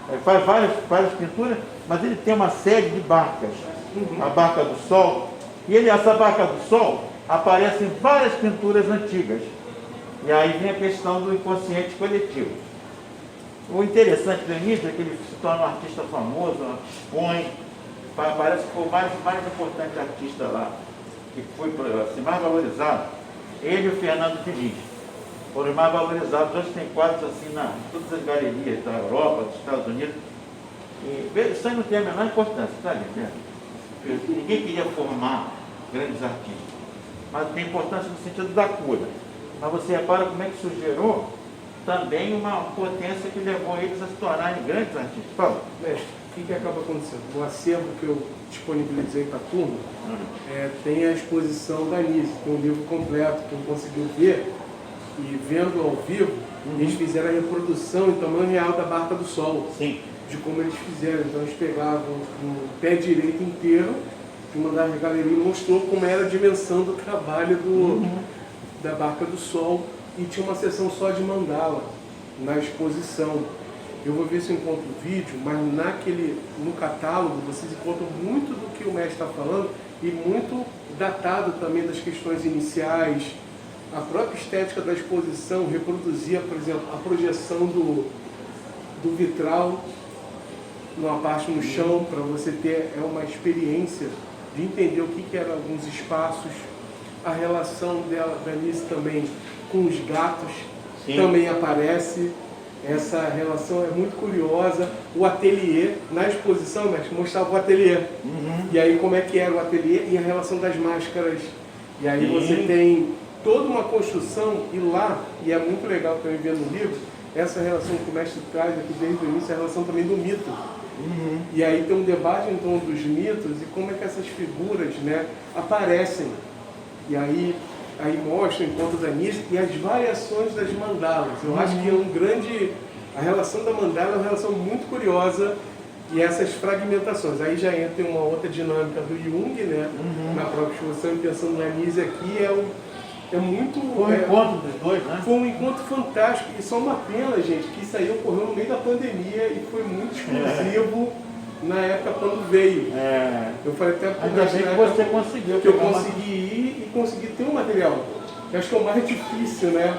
Ele faz várias pinturas, mas ele tem uma série de barcas. A barca do Sol. E essa barca do Sol aparece em várias pinturas antigas. E aí vem a questão do inconsciente coletivo. O interessante do Emídio é que ele se torna um artista famoso, expõe, parece que foi o mais importante artista lá, que foi assim, mais valorizado. Ele e o Fernando Diniz foram os mais valorizados. Hoje tem quadros assim em todas as galerias da Europa, dos Estados Unidos. E isso aí não tem a menor importância, tá ali, né? Ninguém queria formar grandes artistas, mas tem importância no sentido da cura. Mas você repara como é que isso gerou também uma potência que levou eles a se tornarem grandes artistas. Fala. Mestre, o que acaba acontecendo? No acervo que eu disponibilizei para a turma, tem a exposição da Nise, tem um livro completo, quem conseguiu ver, e vendo ao vivo, eles fizeram a reprodução em tamanho real da Barca do Sol. Sim. De como eles fizeram. Então eles pegavam o pé direito inteiro, que uma das galerias mostrou como era a dimensão do trabalho da Barca do Sol, e tinha uma seção só de mandala na exposição. Eu vou ver se eu encontro o vídeo, mas no catálogo vocês encontram muito do que o mestre está falando e muito datado também das questões iniciais. A própria estética da exposição reproduzia, por exemplo, a projeção do vitral numa parte no chão, para você ter uma experiência de entender o que eram alguns espaços. A relação da Nise também com os gatos. Sim. Também aparece. Essa relação é muito curiosa. O ateliê, na exposição, mestre, mostrava o ateliê. E aí como é que era o ateliê e a relação das máscaras. E aí você tem toda uma construção, e lá, e é muito legal também ver no livro, essa relação que o mestre traz aqui desde o início, a relação também do mito. E aí tem um debate em torno dos mitos e como é que essas figuras, né, aparecem. E aí mostra o encontro da Nise e as variações das mandalas. Eu acho que a relação da mandala é uma relação muito curiosa, e essas fragmentações. Aí já entra uma outra dinâmica do Jung, né, na própria exposição, pensando na Nise aqui, é muito... Foi um encontro dos dois, né? Foi um encontro fantástico, e só uma pena, gente, que isso aí ocorreu no meio da pandemia e foi muito exclusivo na época quando veio. Eu falei até para ainda bem que você conseguiu. Que eu consegui ir e consegui ter um material. Eu acho que é o mais difícil, né?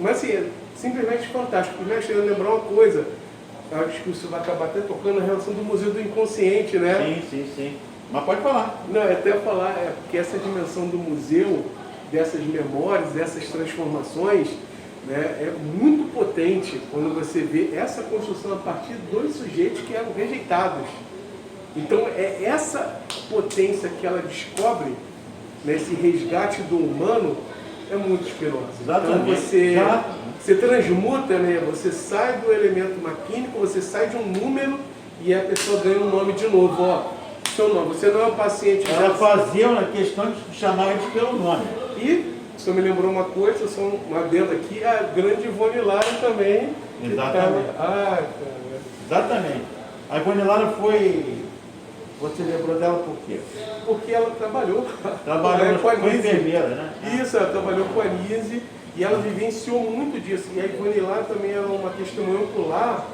Mas assim, é simplesmente fantástico. Mas eu lembrar uma coisa, eu acho que isso vai acabar até tocando a relação do Museu do Inconsciente, né? Sim. Mas pode falar. Não, é até falar, porque essa dimensão do museu, dessas memórias, dessas transformações, né, é muito potente quando você vê essa construção a partir dos sujeitos que eram rejeitados. Então é essa potência que ela descobre, né, esse resgate do humano, é muito inspirosa. Exatamente. Então você transmuta, né, você sai do elemento maquínico, você sai de um número e a pessoa ganha um nome de novo. Ó, seu nome, você não é um paciente. Ela fazia uma questão de chamar eles pelo nome. E você me lembrou uma coisa, só uma adenda aqui, a grande Ivone Lara também. Exatamente. Exatamente. A Ivone Lara foi... Você lembrou dela por quê? Porque ela trabalhou com a enfermeira, né? Isso, ela trabalhou com a Nise e ela vivenciou muito disso. E a Ivone Lara também era uma testemunha ocular.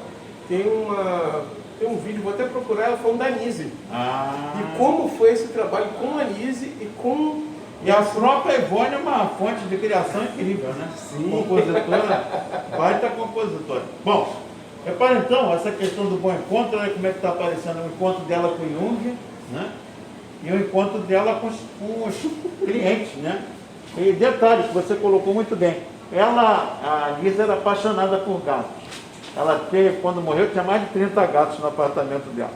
Tem um vídeo, vou até procurar, ela falando da Nise. E como foi esse trabalho com a Nise e com... E a própria Ivone é uma fonte de criação incrível, né? Sim. Compositora, baita compositora. Bom, Repara então, essa questão do bom encontro, olha como é que está aparecendo o encontro dela com o Jung, né? E o encontro dela com os clientes, né? E detalhe que você colocou muito bem. A Lisa era apaixonada por gatos. Ela teve, quando morreu, tinha mais de 30 gatos no apartamento dela.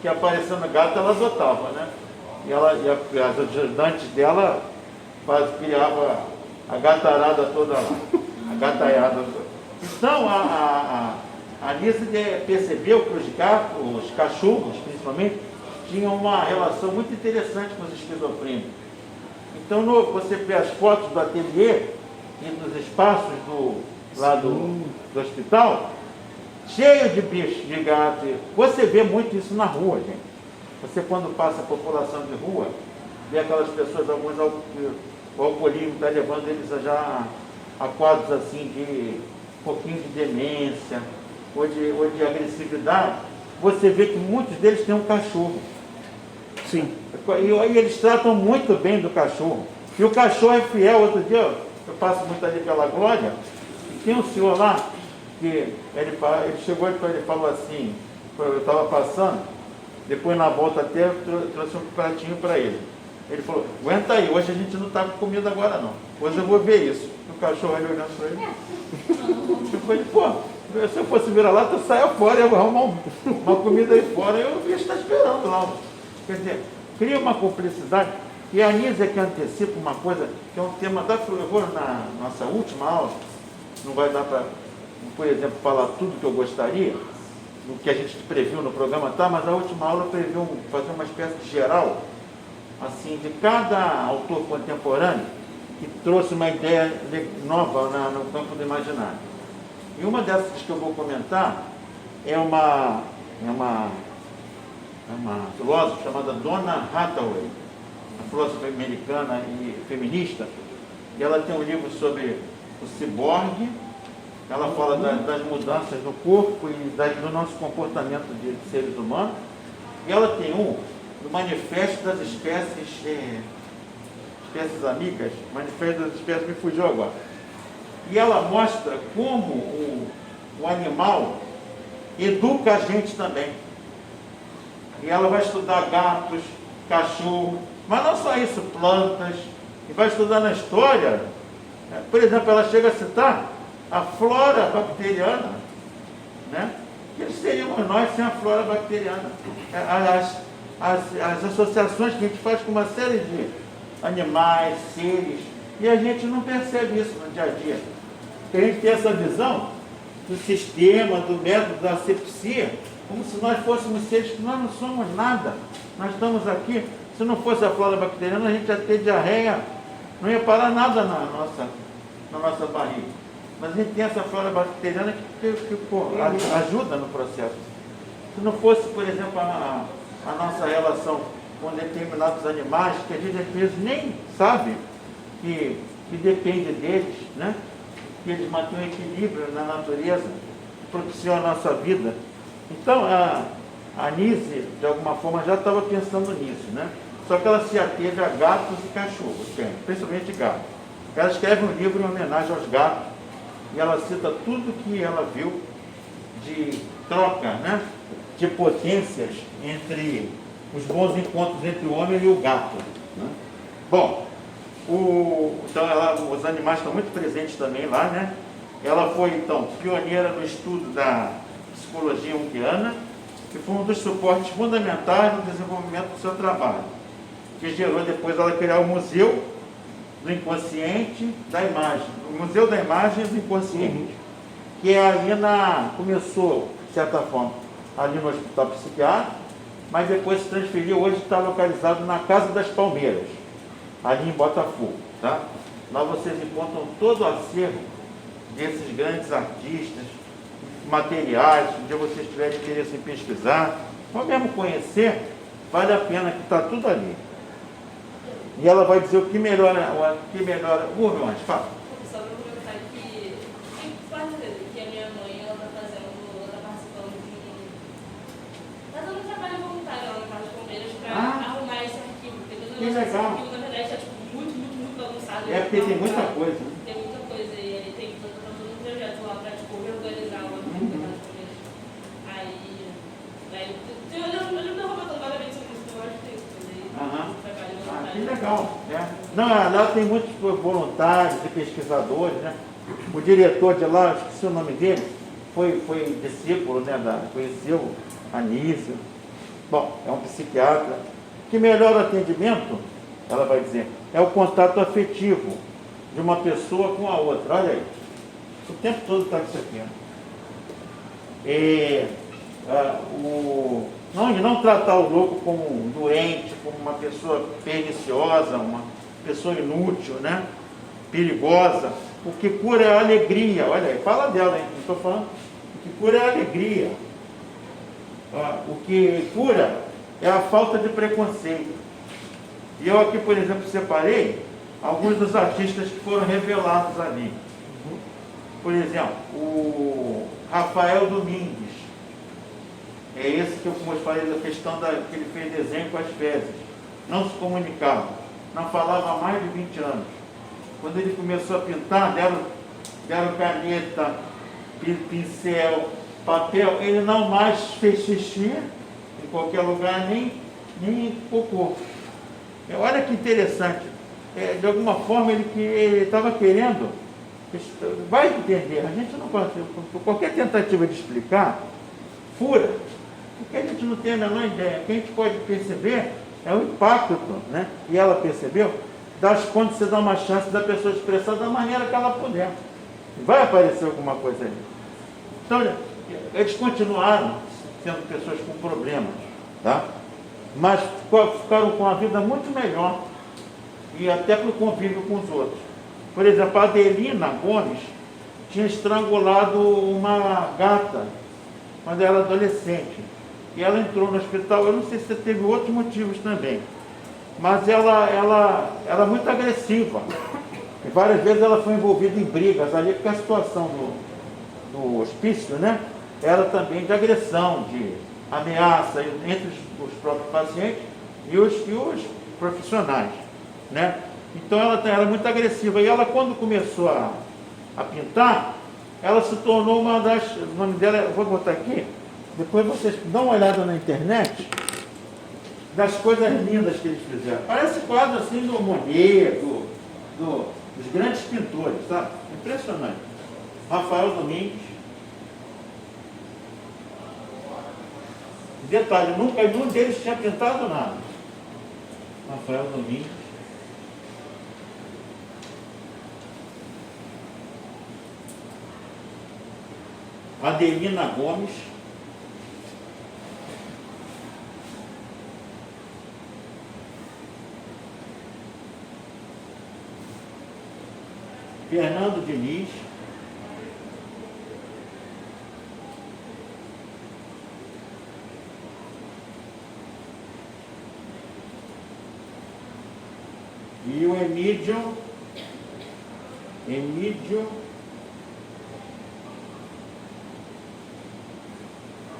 Que aparecendo gato, ela adotava, né? E as ajudantes dela criava a gatarada toda lá. A gataiada toda. Então, a Lisa percebeu que os cachorros, principalmente, tinham uma relação muito interessante com os esquizofrênicos. Então, você vê as fotos do ateliê e dos espaços do hospital, cheio de bichos, de gato. Você vê muito isso na rua, gente. Você, quando passa a população de rua, vê aquelas pessoas, alguns o alcoolismo está levando eles a quadros assim de um pouquinho de demência ou de agressividade. Você vê que muitos deles têm um cachorro. Sim. E eles tratam muito bem do cachorro. E o cachorro é fiel. Outro dia eu passo muito ali pela Glória, e tem um senhor lá que ele chegou e ele falou assim, eu estava passando, depois na volta até eu trouxe um pratinho para ele. Ele falou, aguenta aí, hoje a gente não está com comida agora não. Hoje eu vou ver isso. O cachorro ali olhando para ele. Eu falei, pô, se eu fosse virar lá, tu saia fora, eu vou arrumar uma comida aí fora, eu ia estar esperando lá. Quer dizer, cria uma cumplicidade. E a Anísia que antecipa uma coisa, que é um tema da eu vou na nossa última aula, não vai dar para, por exemplo, falar tudo que eu gostaria, do que a gente previu no programa, tá? Mas a última aula previu fazer uma espécie de geral, assim, de cada autor contemporâneo que trouxe uma ideia nova no campo do imaginário. E uma dessas que eu vou comentar é uma filósofa chamada Donna Hathaway, uma filósofa americana e feminista, e ela tem um livro sobre o ciborgue. Ela fala das mudanças no corpo e do nosso comportamento de seres humanos. E ela tem do Manifesto das Espécies Amigas. Manifesto das Espécies me fugiu agora. E ela mostra como o animal educa a gente também. E ela vai estudar gatos, cachorro, mas não só isso, plantas. E vai estudar na história. Por exemplo, ela chega a citar a flora bacteriana, né? Que seríamos nós sem a flora bacteriana. As associações que a gente faz com uma série de animais, seres, e a gente não percebe isso no dia a dia. Porque a gente tem essa visão do sistema, do método da asepsia, como se nós fôssemos seres que nós não somos nada. Nós estamos aqui, se não fosse a flora bacteriana, a gente ia ter diarreia, não ia parar nada na nossa barriga. Mas a gente tem essa flora bacteriana que ajuda no processo. Se não fosse, por exemplo, a nossa relação com determinados animais, que a gente às vezes nem sabe que depende deles, né? Que eles mantêm um equilíbrio na natureza, que propiciam a nossa vida. Então, a Nise, de alguma forma, já estava pensando nisso, né? Só que ela se ateve a gatos e cachorros, principalmente gatos. Ela escreve um livro em homenagem aos gatos, e ela cita tudo que ela viu de troca, né, de potências entre os bons encontros entre o homem e o gato, né? Bom, então os animais estão muito presentes também lá, né? Ela foi, então, pioneira no estudo da psicologia junguiana, que foi um dos suportes fundamentais no desenvolvimento do seu trabalho, que gerou depois ela criar o Museu do Inconsciente da Imagem, o Museu da Imagem do Inconsciente, que é ali começou, de certa forma, ali no Hospital Psiquiátrico, mas depois se transferiu, hoje está localizado na Casa das Palmeiras, ali em Botafogo, tá? Lá vocês encontram todo o acervo desses grandes artistas, materiais, se um dia vocês tiverem interesse em pesquisar, ou mesmo conhecer, vale a pena, que está tudo ali. E ela vai dizer o que melhora, Urmãos, fala. Só para comentar que a minha mãe, ela está participando está dando um trabalho voluntário lá na Casa das Palmeiras para arrumar esse arquivo. Que legal. Esse arquivo, na verdade, está muito bagunçado. Porque tem muita coisa. Tem muita coisa e aí tem todo um projeto lá para organizar lá. Eu lembro da Roberta vagamente sobre isso, eu acho que tem isso. Aham. Trabalho Ah, que voluntário. legal, né? Não, lá tem muitos voluntários e pesquisadores, né? O diretor de lá, eu esqueci o nome dele, foi discípulo, né? Conheceu Anísio. Bom, é um psiquiatra. Que melhor atendimento, ela vai dizer, é o contato afetivo de uma pessoa com a outra. Olha aí, o tempo todo está isso aqui. Né? Não tratar o louco como um doente, como uma pessoa perniciosa, uma pessoa inútil, né? Perigosa. O que cura é a alegria. Olha aí, fala dela, hein? Não estou falando. O que cura é a alegria. O que cura é a falta de preconceito. E eu aqui, por exemplo, separei alguns dos artistas que foram revelados ali. Por exemplo, o Rafael Domingues. É esse que eu falei da questão que ele fez desenho com as fezes. Não se comunicava. Não falava há mais de 20 anos. Quando ele começou a pintar, deram caneta, pincel, papel. Ele não mais fez xixi em qualquer lugar, nem cocô. Olha que interessante. De alguma forma ele estava querendo, vai entender, a gente não pode, qualquer tentativa de explicar, fura, porque a gente não tem a menor ideia. O que a gente pode perceber é o impacto, né? E ela percebeu, quando você dá uma chance da pessoa expressar da maneira que ela puder. Vai aparecer alguma coisa ali. Então, eles continuaram sendo pessoas com problemas, tá? Mas ficaram com a vida muito melhor e até para o convívio com os outros. Por exemplo, a Adelina Gomes tinha estrangulado uma gata quando ela era adolescente. E ela entrou no hospital, eu não sei se teve outros motivos também, mas ela era muito agressiva. E várias vezes ela foi envolvida em brigas ali, porque a situação do hospício, né, era também de agressão, de ameaça entre os próprios pacientes e os profissionais, né? Então ela era muito agressiva. E ela, quando começou a pintar, ela se tornou uma das... O nome dela, eu vou botar aqui, depois vocês dão uma olhada na internet, das coisas lindas que eles fizeram. Parece quadro assim do Monet, dos grandes pintores, sabe? Impressionante. Rafael Domingues. Detalhe, nunca nenhum deles tinha pintado nada. Rafael Domingues. Adelina Gomes. Fernando Diniz. E o Emílio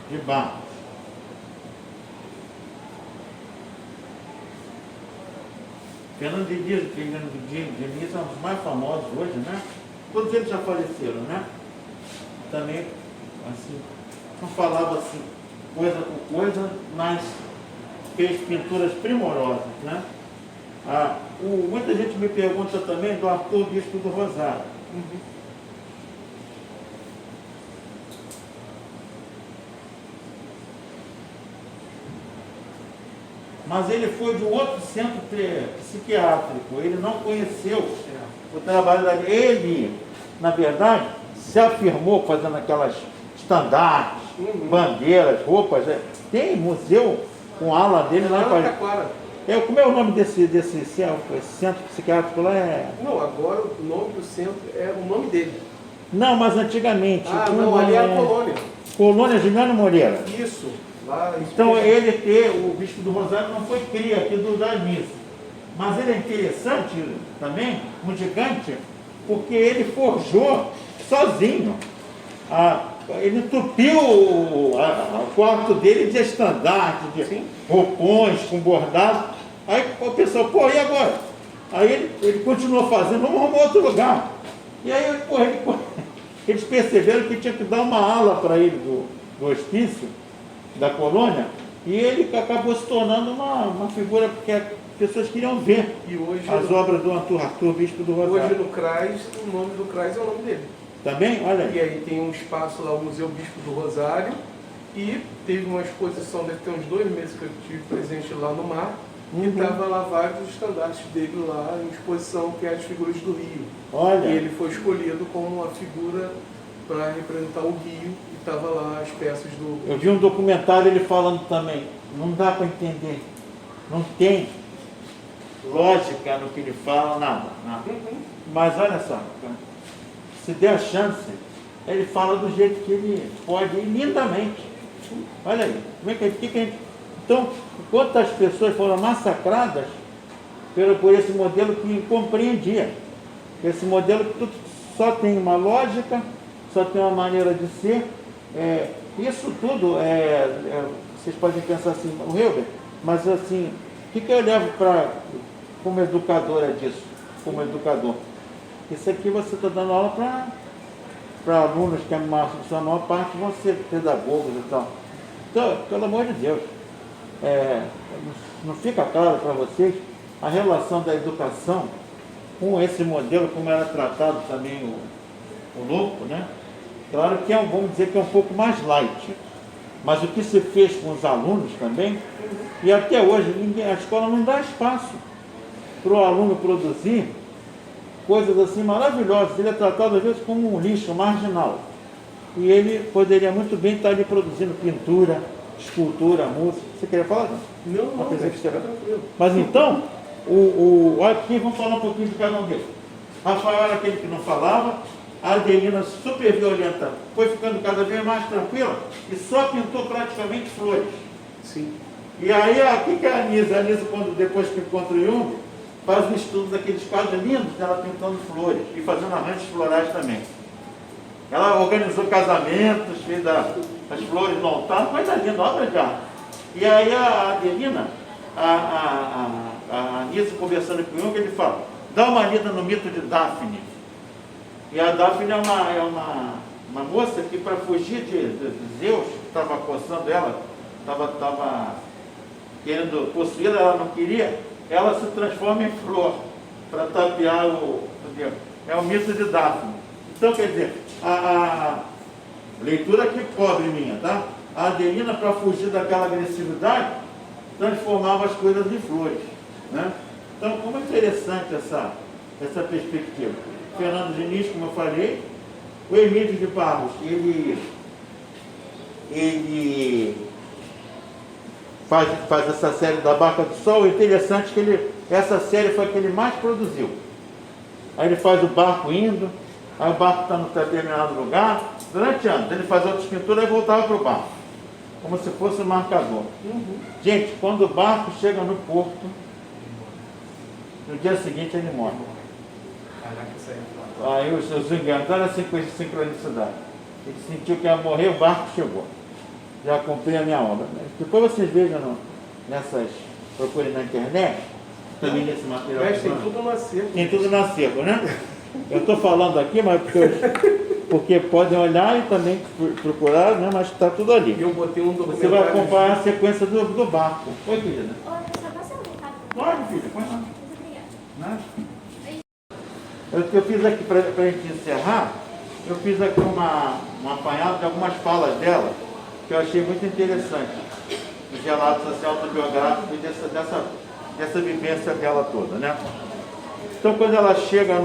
de Barros. Fernando Diniz é um dos mais famosos hoje, né? Todos eles já faleceram, né? Também, assim, não falava assim, coisa por coisa, mas fez pinturas primorosas, né? Muita gente me pergunta também do Arthur Bispo do Rosário. Mas ele foi de um outro centro psiquiátrico, ele não conheceu o trabalho dele. Ele, na verdade, se afirmou fazendo aquelas estandartes, bandeiras, roupas. Tem museu com ala dele lá em Paris. Como é o nome desse centro psiquiátrico lá? Não, agora o nome do centro é o nome dele. Não, mas antigamente. Ali é a colônia. Colônia Juliano Moreira. Isso. Lá, então o Bispo do Rosário não foi cria aqui do Anísio. Mas ele é interessante também, um gigante, porque ele forjou sozinho. Ele entupiu o quarto dele de estandarte, de roupões com bordado. Aí o pessoal, e agora? Aí ele continuou fazendo, vamos arrumar outro lugar. E aí, eles perceberam que tinha que dar uma ala para ele do hospício, da colônia, e ele acabou se tornando uma figura que as pessoas queriam ver E hoje, as obras do Arthur Bispo do hoje Rosário. no CRAS, o nome do CRAS é o nome dele. Também? Olha E aí. aí tem um espaço lá, o Museu Bispo do Rosário, e teve uma exposição, deve ter uns 2 meses que eu estive presente lá no mar, e estava lá vários estandartes dele lá em exposição, que é as figuras do Rio. Olha. E ele foi escolhido como uma figura para representar o Rio, e estava lá as peças do... Eu vi um documentário ele falando também, não dá para entender, não tem lógica no que ele fala, nada. Mas olha só, se der a chance, ele fala do jeito que ele pode, lindamente. Olha aí, como é que a gente... Então, quantas pessoas foram massacradas por esse modelo que incompreendia. Esse modelo que só tem uma lógica, só tem uma maneira de ser. Isso tudo, vocês podem pensar assim, o Hilbert, mas assim, o que eu levo como educadora disso, como educador? Isso aqui você está dando aula para alunos que a maior parte vão ser pedagogos e tal. Então, pelo amor de Deus, não fica claro para vocês a relação da educação com esse modelo, como era tratado também o louco, né? Claro que vamos dizer que é um pouco mais light, mas o que se fez com os alunos também, e até hoje a escola não dá espaço para o aluno produzir coisas assim maravilhosas. Ele é tratado às vezes como um lixo marginal, e ele poderia muito bem estar ali produzindo pintura, escultura, música. Você queria falar? Não, Pensei que você era. tranquilo. Mas então, olha aqui, vamos falar um pouquinho de cada um deles. Rafael era aquele que não falava, a Adelina super violenta, foi ficando cada vez mais tranquila e só pintou praticamente flores. Sim. E aí, o que é a Anisa? A Anisa, depois que encontra o Jung, faz um estudo daqueles quadros lindos dela pintando flores e fazendo arranjos florais também. Ela organizou casamentos, fez as flores no altar, coisa linda, obra de arte. E aí a Adelina, a Anisa conversando com o Jung, ele fala, dá uma lida no mito de Daphne. E a Daphne é uma moça que, para fugir de Zeus, que estava acossando ela, estava querendo possuí-la, ela não queria, ela se transforma em flor para tapear Deus. É o mito de Daphne. Então, quer dizer, a leitura aqui pobre minha, tá? A Adelina, para fugir daquela agressividade, transformava as coisas em flores, né? Então, como é interessante essa perspectiva. Fernando Diniz, como eu falei, o Emílio de Barros, ele faz essa série da Barca do Sol. O interessante é que essa série foi a que ele mais produziu. Aí ele faz o barco indo, aí o barco está no determinado lugar, durante anos, ele faz outras pinturas e voltava para o barco, como se fosse um marcador. Gente, quando o barco chega no porto, no dia seguinte ele morre. Caraca, isso aí. Aí os enganos, olha a sincronicidade. Ele sentiu que ia morrer, o barco chegou. Já cumpri a minha obra. Depois vocês vejam procurem na internet, também nesse material. Mas tem tudo no acervo. Tem tudo na seco, né? Eu estou falando aqui, mas porque podem olhar e também procurar, né? Mas está tudo E ali. eu botei um Você documentário. vai acompanhar a sequência do barco. Oi, querida. Oi, professor, posso perguntar? Pode, filha, pode lá. Muito obrigada. Né? Eu fiz aqui, para a gente encerrar, eu fiz aqui um apanhado de algumas falas dela, que eu achei muito interessante, os relatos assim, autobiográficos e dessa vivência dela toda, né? Então, quando ela chega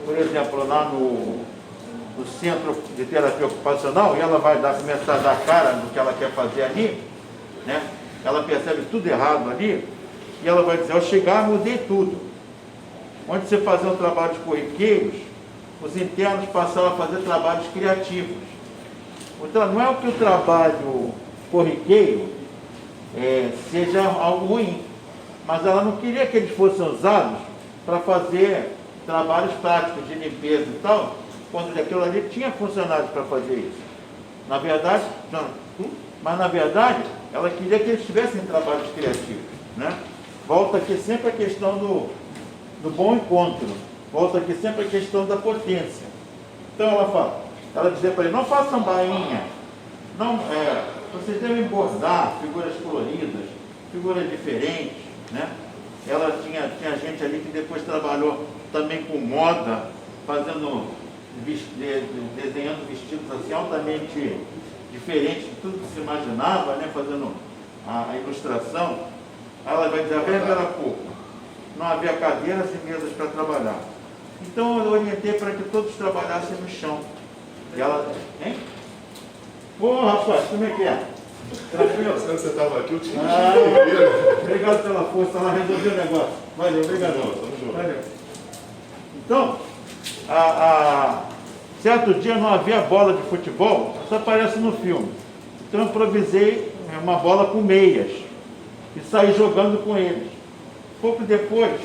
por exemplo, lá no centro de terapia ocupacional, e ela vai começar a dar cara do que ela quer fazer ali, né? Ela percebe tudo errado ali, e ela vai dizer, ao chegar, mudei tudo. Onde você fazia um trabalho de corriqueiros, os internos passaram a fazer trabalhos criativos. Então, não é que o trabalho corriqueiro seja algo ruim, mas ela não queria que eles fossem usados para fazer trabalhos práticos de limpeza e tal, quando aquilo ali tinha funcionários para fazer isso. Na verdade, não. Mas na verdade, ela queria que eles tivessem trabalhos criativos, né? Volta aqui sempre a questão do bom encontro, volta aqui sempre a questão da potência. Então ela dizia para ele, não façam bainha, vocês devem bordar figuras coloridas, figuras diferentes, né? Ela tinha gente ali que depois trabalhou também com moda, fazendo, desenhando vestidos assim altamente diferentes de tudo que se imaginava, né? Fazendo a ilustração. Ela vai dizer, a verba era pouco, não havia cadeiras e mesas para trabalhar. Então eu orientei para que todos trabalhassem no chão. E ela, hein? Ô rapaz, como é que é? Tranquilo, quando você estava aqui, eu tinha Obrigado pela força, ela resolveu o negócio. Valeu, obrigado. Tamo junto. Valeu. Então, certo dia não havia bola de futebol, só aparece no filme. Então eu improvisei uma bola com meias e saí jogando com eles. Pouco depois,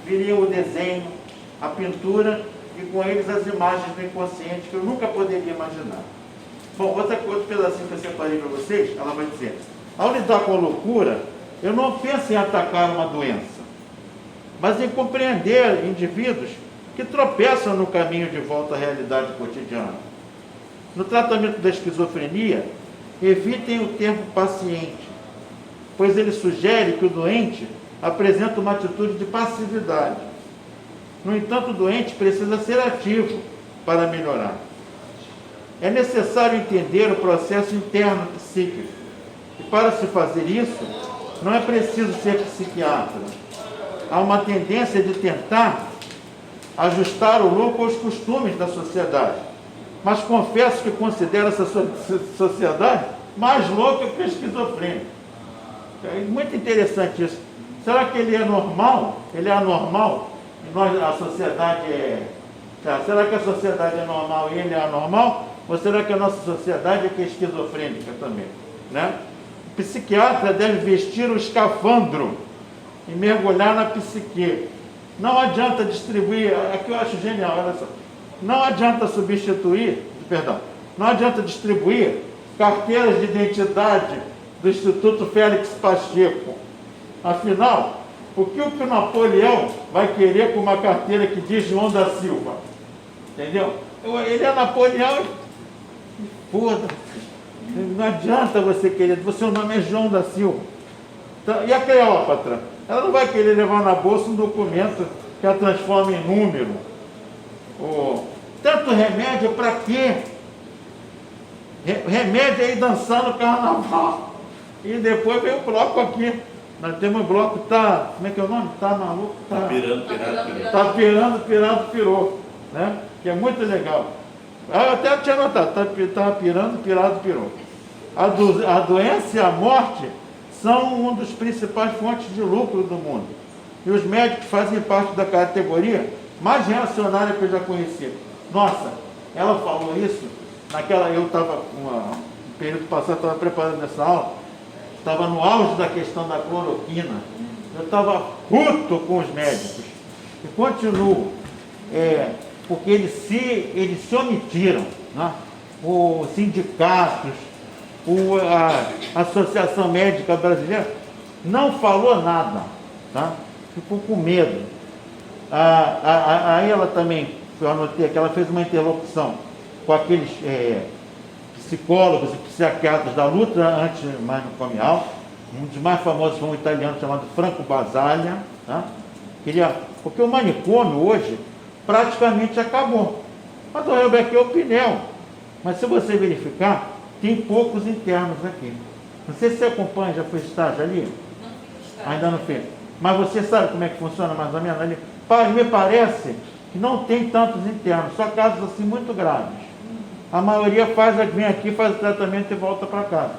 viria o desenho, a pintura e com eles as imagens do inconsciente que eu nunca poderia imaginar. Bom, outro pedacinho que eu separei para vocês, ela vai dizer, ao lidar com a loucura, eu não penso em atacar uma doença, mas em compreender indivíduos que tropeçam no caminho de volta à realidade cotidiana. No tratamento da esquizofrenia, evitem o termo paciente, pois ele sugere que o doente apresenta uma atitude de passividade. No entanto, o doente precisa ser ativo para melhorar. É necessário entender o processo interno psíquico. E para se fazer isso, não é preciso ser psiquiatra. Há uma tendência de tentar ajustar o louco aos costumes da sociedade. Mas confesso que considero essa sociedade mais louca que a esquizofrênica. É muito interessante isso. Será que ele é normal? Ele é anormal? E a sociedade é... Será que a sociedade é normal e ele é anormal? Ou será que a nossa sociedade é que é esquizofrênica também? Né? O psiquiatra deve vestir o escafandro e mergulhar na psique. Não adianta distribuir, aqui eu acho genial, olha só. Não adianta não adianta distribuir carteiras de identidade do Instituto Félix Pacheco. Afinal, o que o Napoleão vai querer com uma carteira que diz João da Silva? Entendeu? Ele é Napoleão. Foda-se. Não adianta você querer, o seu nome é João da Silva. Então, e a Cleópatra? Ela não vai querer levar na bolsa um documento que a transforma em número. Tanto remédio para quê? Remédio é ir dançar no carnaval. E depois vem o bloco aqui. Nós temos um bloco que está, como é que é o nome? Está maluco? Tá pirando, pirado, pirado. Está pirando, pirado, pirou. Né? Que é muito legal. Eu até tinha notado, está pirando, pirado, pirou. A doença e a morte são uma das principais fontes de lucro do mundo. E os médicos fazem parte da categoria mais reacionária que eu já conheci. Nossa, ela falou isso, eu estava, no período passado, estava preparando essa aula, estava no auge da questão da cloroquina. Eu estava puto com os médicos. E continuo, porque eles se omitiram, né? Os sindicatos, a Associação Médica Brasileira não falou nada, tá? Ficou com medo. Aí ela também, eu anotei que ela fez uma interlocução com aqueles psicólogos e psiquiatras da luta antimanicomial. Um dos mais famosos foi um italiano chamado Franco Basaglia, tá? Porque o manicômio hoje praticamente acabou. Mas o Rebeca é opinião. Mas se você verificar, tem poucos internos aqui. Não sei se você acompanha, já fez estágio ali? Não fiz estágio. Ainda não fez. Mas você sabe como é que funciona mais ou menos ali? Me parece que não tem tantos internos, só casos assim muito graves. A maioria vem aqui, faz o tratamento e volta para casa.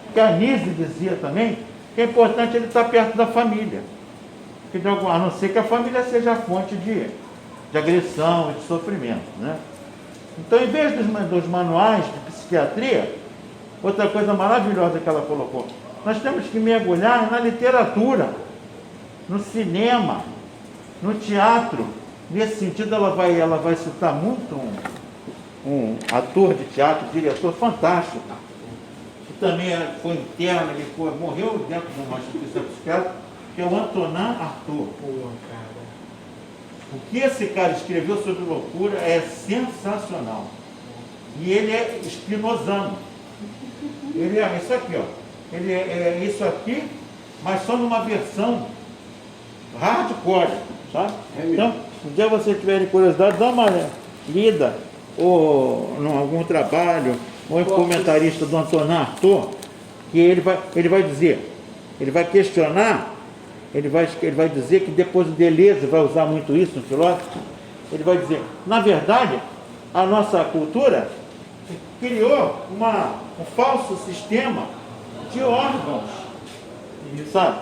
Porque a Nise dizia também que é importante ele estar perto da família. A não ser que a família seja a fonte de agressão e de sofrimento, né? Então, em vez dos manuais de psiquiatria, outra coisa maravilhosa que ela colocou, nós temos que mergulhar na literatura, no cinema, no teatro. Nesse sentido, ela vai citar muito um ator de teatro, diretor fantástico, que também foi interno, ele morreu dentro de uma instituição psiquiátrica, que é o Antonin Artaud. O que esse cara escreveu sobre loucura é sensacional. E ele é spinozano. Ele é isso aqui, ó. Ele é isso aqui, mas só numa versão hardcore, sabe? Então, se um dia vocês tiverem curiosidade, dá uma lida, ou em algum trabalho, ou em comentarista do Antônio Arthur, que ele vai dizer, ele vai questionar, ele vai dizer que depois o Deleuze vai usar muito isso, um filósofo, ele vai dizer, na verdade, a nossa cultura criou um falso sistema de órgãos, sabe?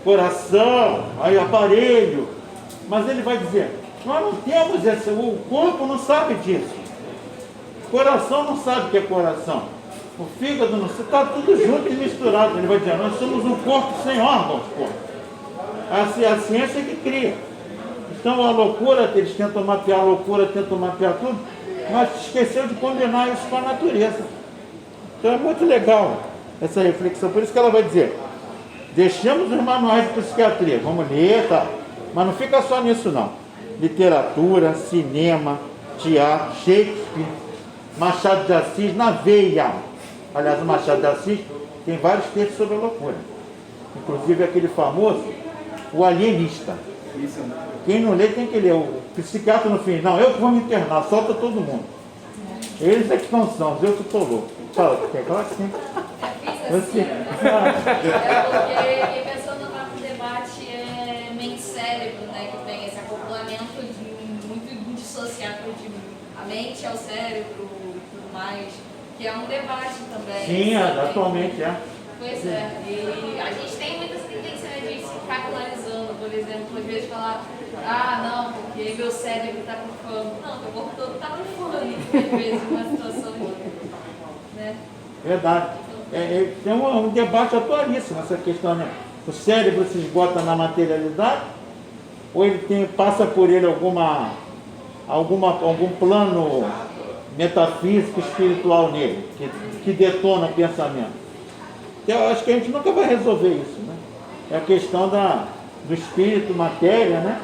Coração, aí aparelho, mas ele vai dizer, nós não temos o corpo não sabe disso, o coração não sabe o que é coração, o fígado não sabe, está tudo junto e misturado. Ele vai dizer, nós somos um corpo sem órgãos, pô. A ciência que cria. Então a loucura, eles tentam mapear a loucura, tentam mapear tudo, mas esqueceu de combinar isso com a natureza. Então é muito legal essa reflexão, por isso que ela vai dizer, deixamos os manuais de psiquiatria, vamos ler, tá? Mas não fica só nisso não. Literatura, cinema, teatro, Shakespeare, Machado de Assis na veia. Aliás, o Machado de Assis tem vários textos sobre a loucura. Inclusive aquele famoso, O Alienista. Quem não lê tem que ler. O psiquiatra no fim, não, eu que vou me internar, solta todo mundo. Eles é que não são, eu que estou louco. Fala, quer falar assim? Eu fiz assim. É porque pensando no debate mente-cérebro, né? Que tem esse acoplamento muito dissociado de a mente ao cérebro e tudo mais, que é um debate também. Sim, atualmente é. Pois é, e a gente tem muita tendência, né, de ficar polarizando, por exemplo, às vezes falar, não, porque meu cérebro está pifando. Não, meu corpo todo está pifando, às vezes, numa situação, né? Verdade. Tem um debate atualíssimo essa questão, né? O cérebro se esgota na materialidade, ou ele passa por ele algum plano metafísico, espiritual nele, que detona o pensamento. Eu acho que a gente nunca vai resolver isso, né? É a questão do espírito, matéria, né?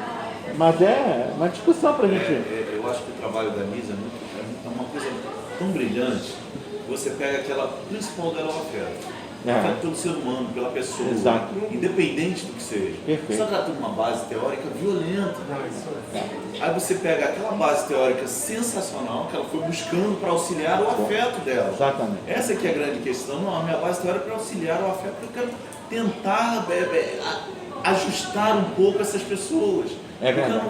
Mas é uma discussão para a gente. Eu acho que o trabalho da Nisa é uma coisa tão brilhante. Você pega aquela principal dela, o afeto. Afeto pelo ser humano, pela pessoa. Exato. Independente do que seja. Perfeito. Só que ela tem uma base teórica violenta. Aí você pega aquela base teórica sensacional que ela foi buscando para auxiliar o afeto dela. Exatamente. Essa que é a grande questão. Não, a minha base teórica é para auxiliar o afeto, porque eu quero tentar ajustar um pouco essas pessoas. É porque verdade.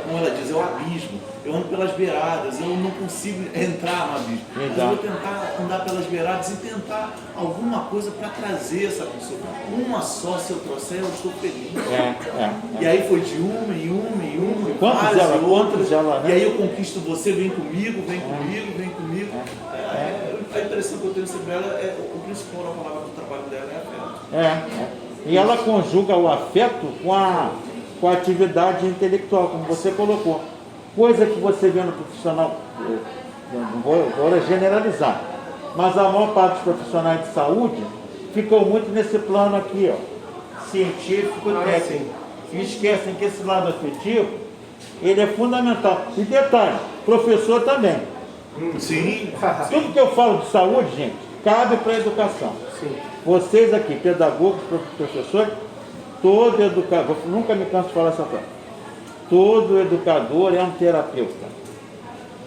como ela diz, é o abismo. Eu ando pelas beiradas, eu não consigo entrar no abismo. Mas eu vou tentar andar pelas beiradas e tentar alguma coisa para trazer essa pessoa. Uma só, se eu trouxer, eu estou feliz. E aí foi de uma em uma, e Quantos ela, né? E aí eu conquisto você, vem comigo. A impressão que eu tenho sobre ela é o principal da palavra do trabalho dela é afeto. E ela conjuga o afeto com a atividade intelectual, como você colocou. Coisa que você vê no profissional, não vou generalizar, mas a maior parte dos profissionais de saúde ficou muito nesse plano aqui, ó, científico, técnico. E esquecem que esse lado afetivo, ele é fundamental. E detalhe, professor também. Sim. Tudo que eu falo de saúde, gente, cabe para a educação. Sim. Vocês aqui, pedagogos, professores, todo educador, nunca me canso de falar essa frase, todo educador é um terapeuta.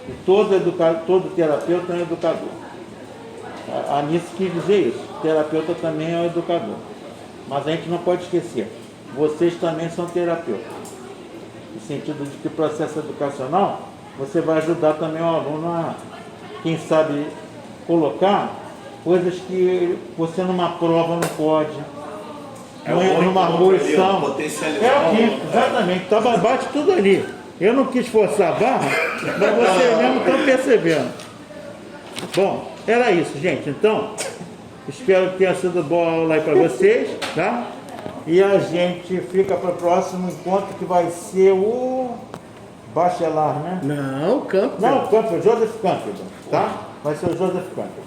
E todo terapeuta é um educador. A Anice quis dizer isso, terapeuta também é um educador. Mas a gente não pode esquecer, vocês também são terapeutas. No sentido de que o processo educacional, você vai ajudar também o aluno a, quem sabe, colocar coisas que você numa prova não pode, numa posição. É aqui, exatamente, bate tudo ali. Eu não quis forçar a barra, mas vocês mesmo estão percebendo. Bom, era isso, gente. Então, espero que tenha sido boa aula aí para vocês, tá? E a gente fica para o próximo encontro, que vai ser o Bachelar, né? Não, Campbell. Não, Campbell, Joseph Campbell, tá? Vai ser o Joseph Campbell.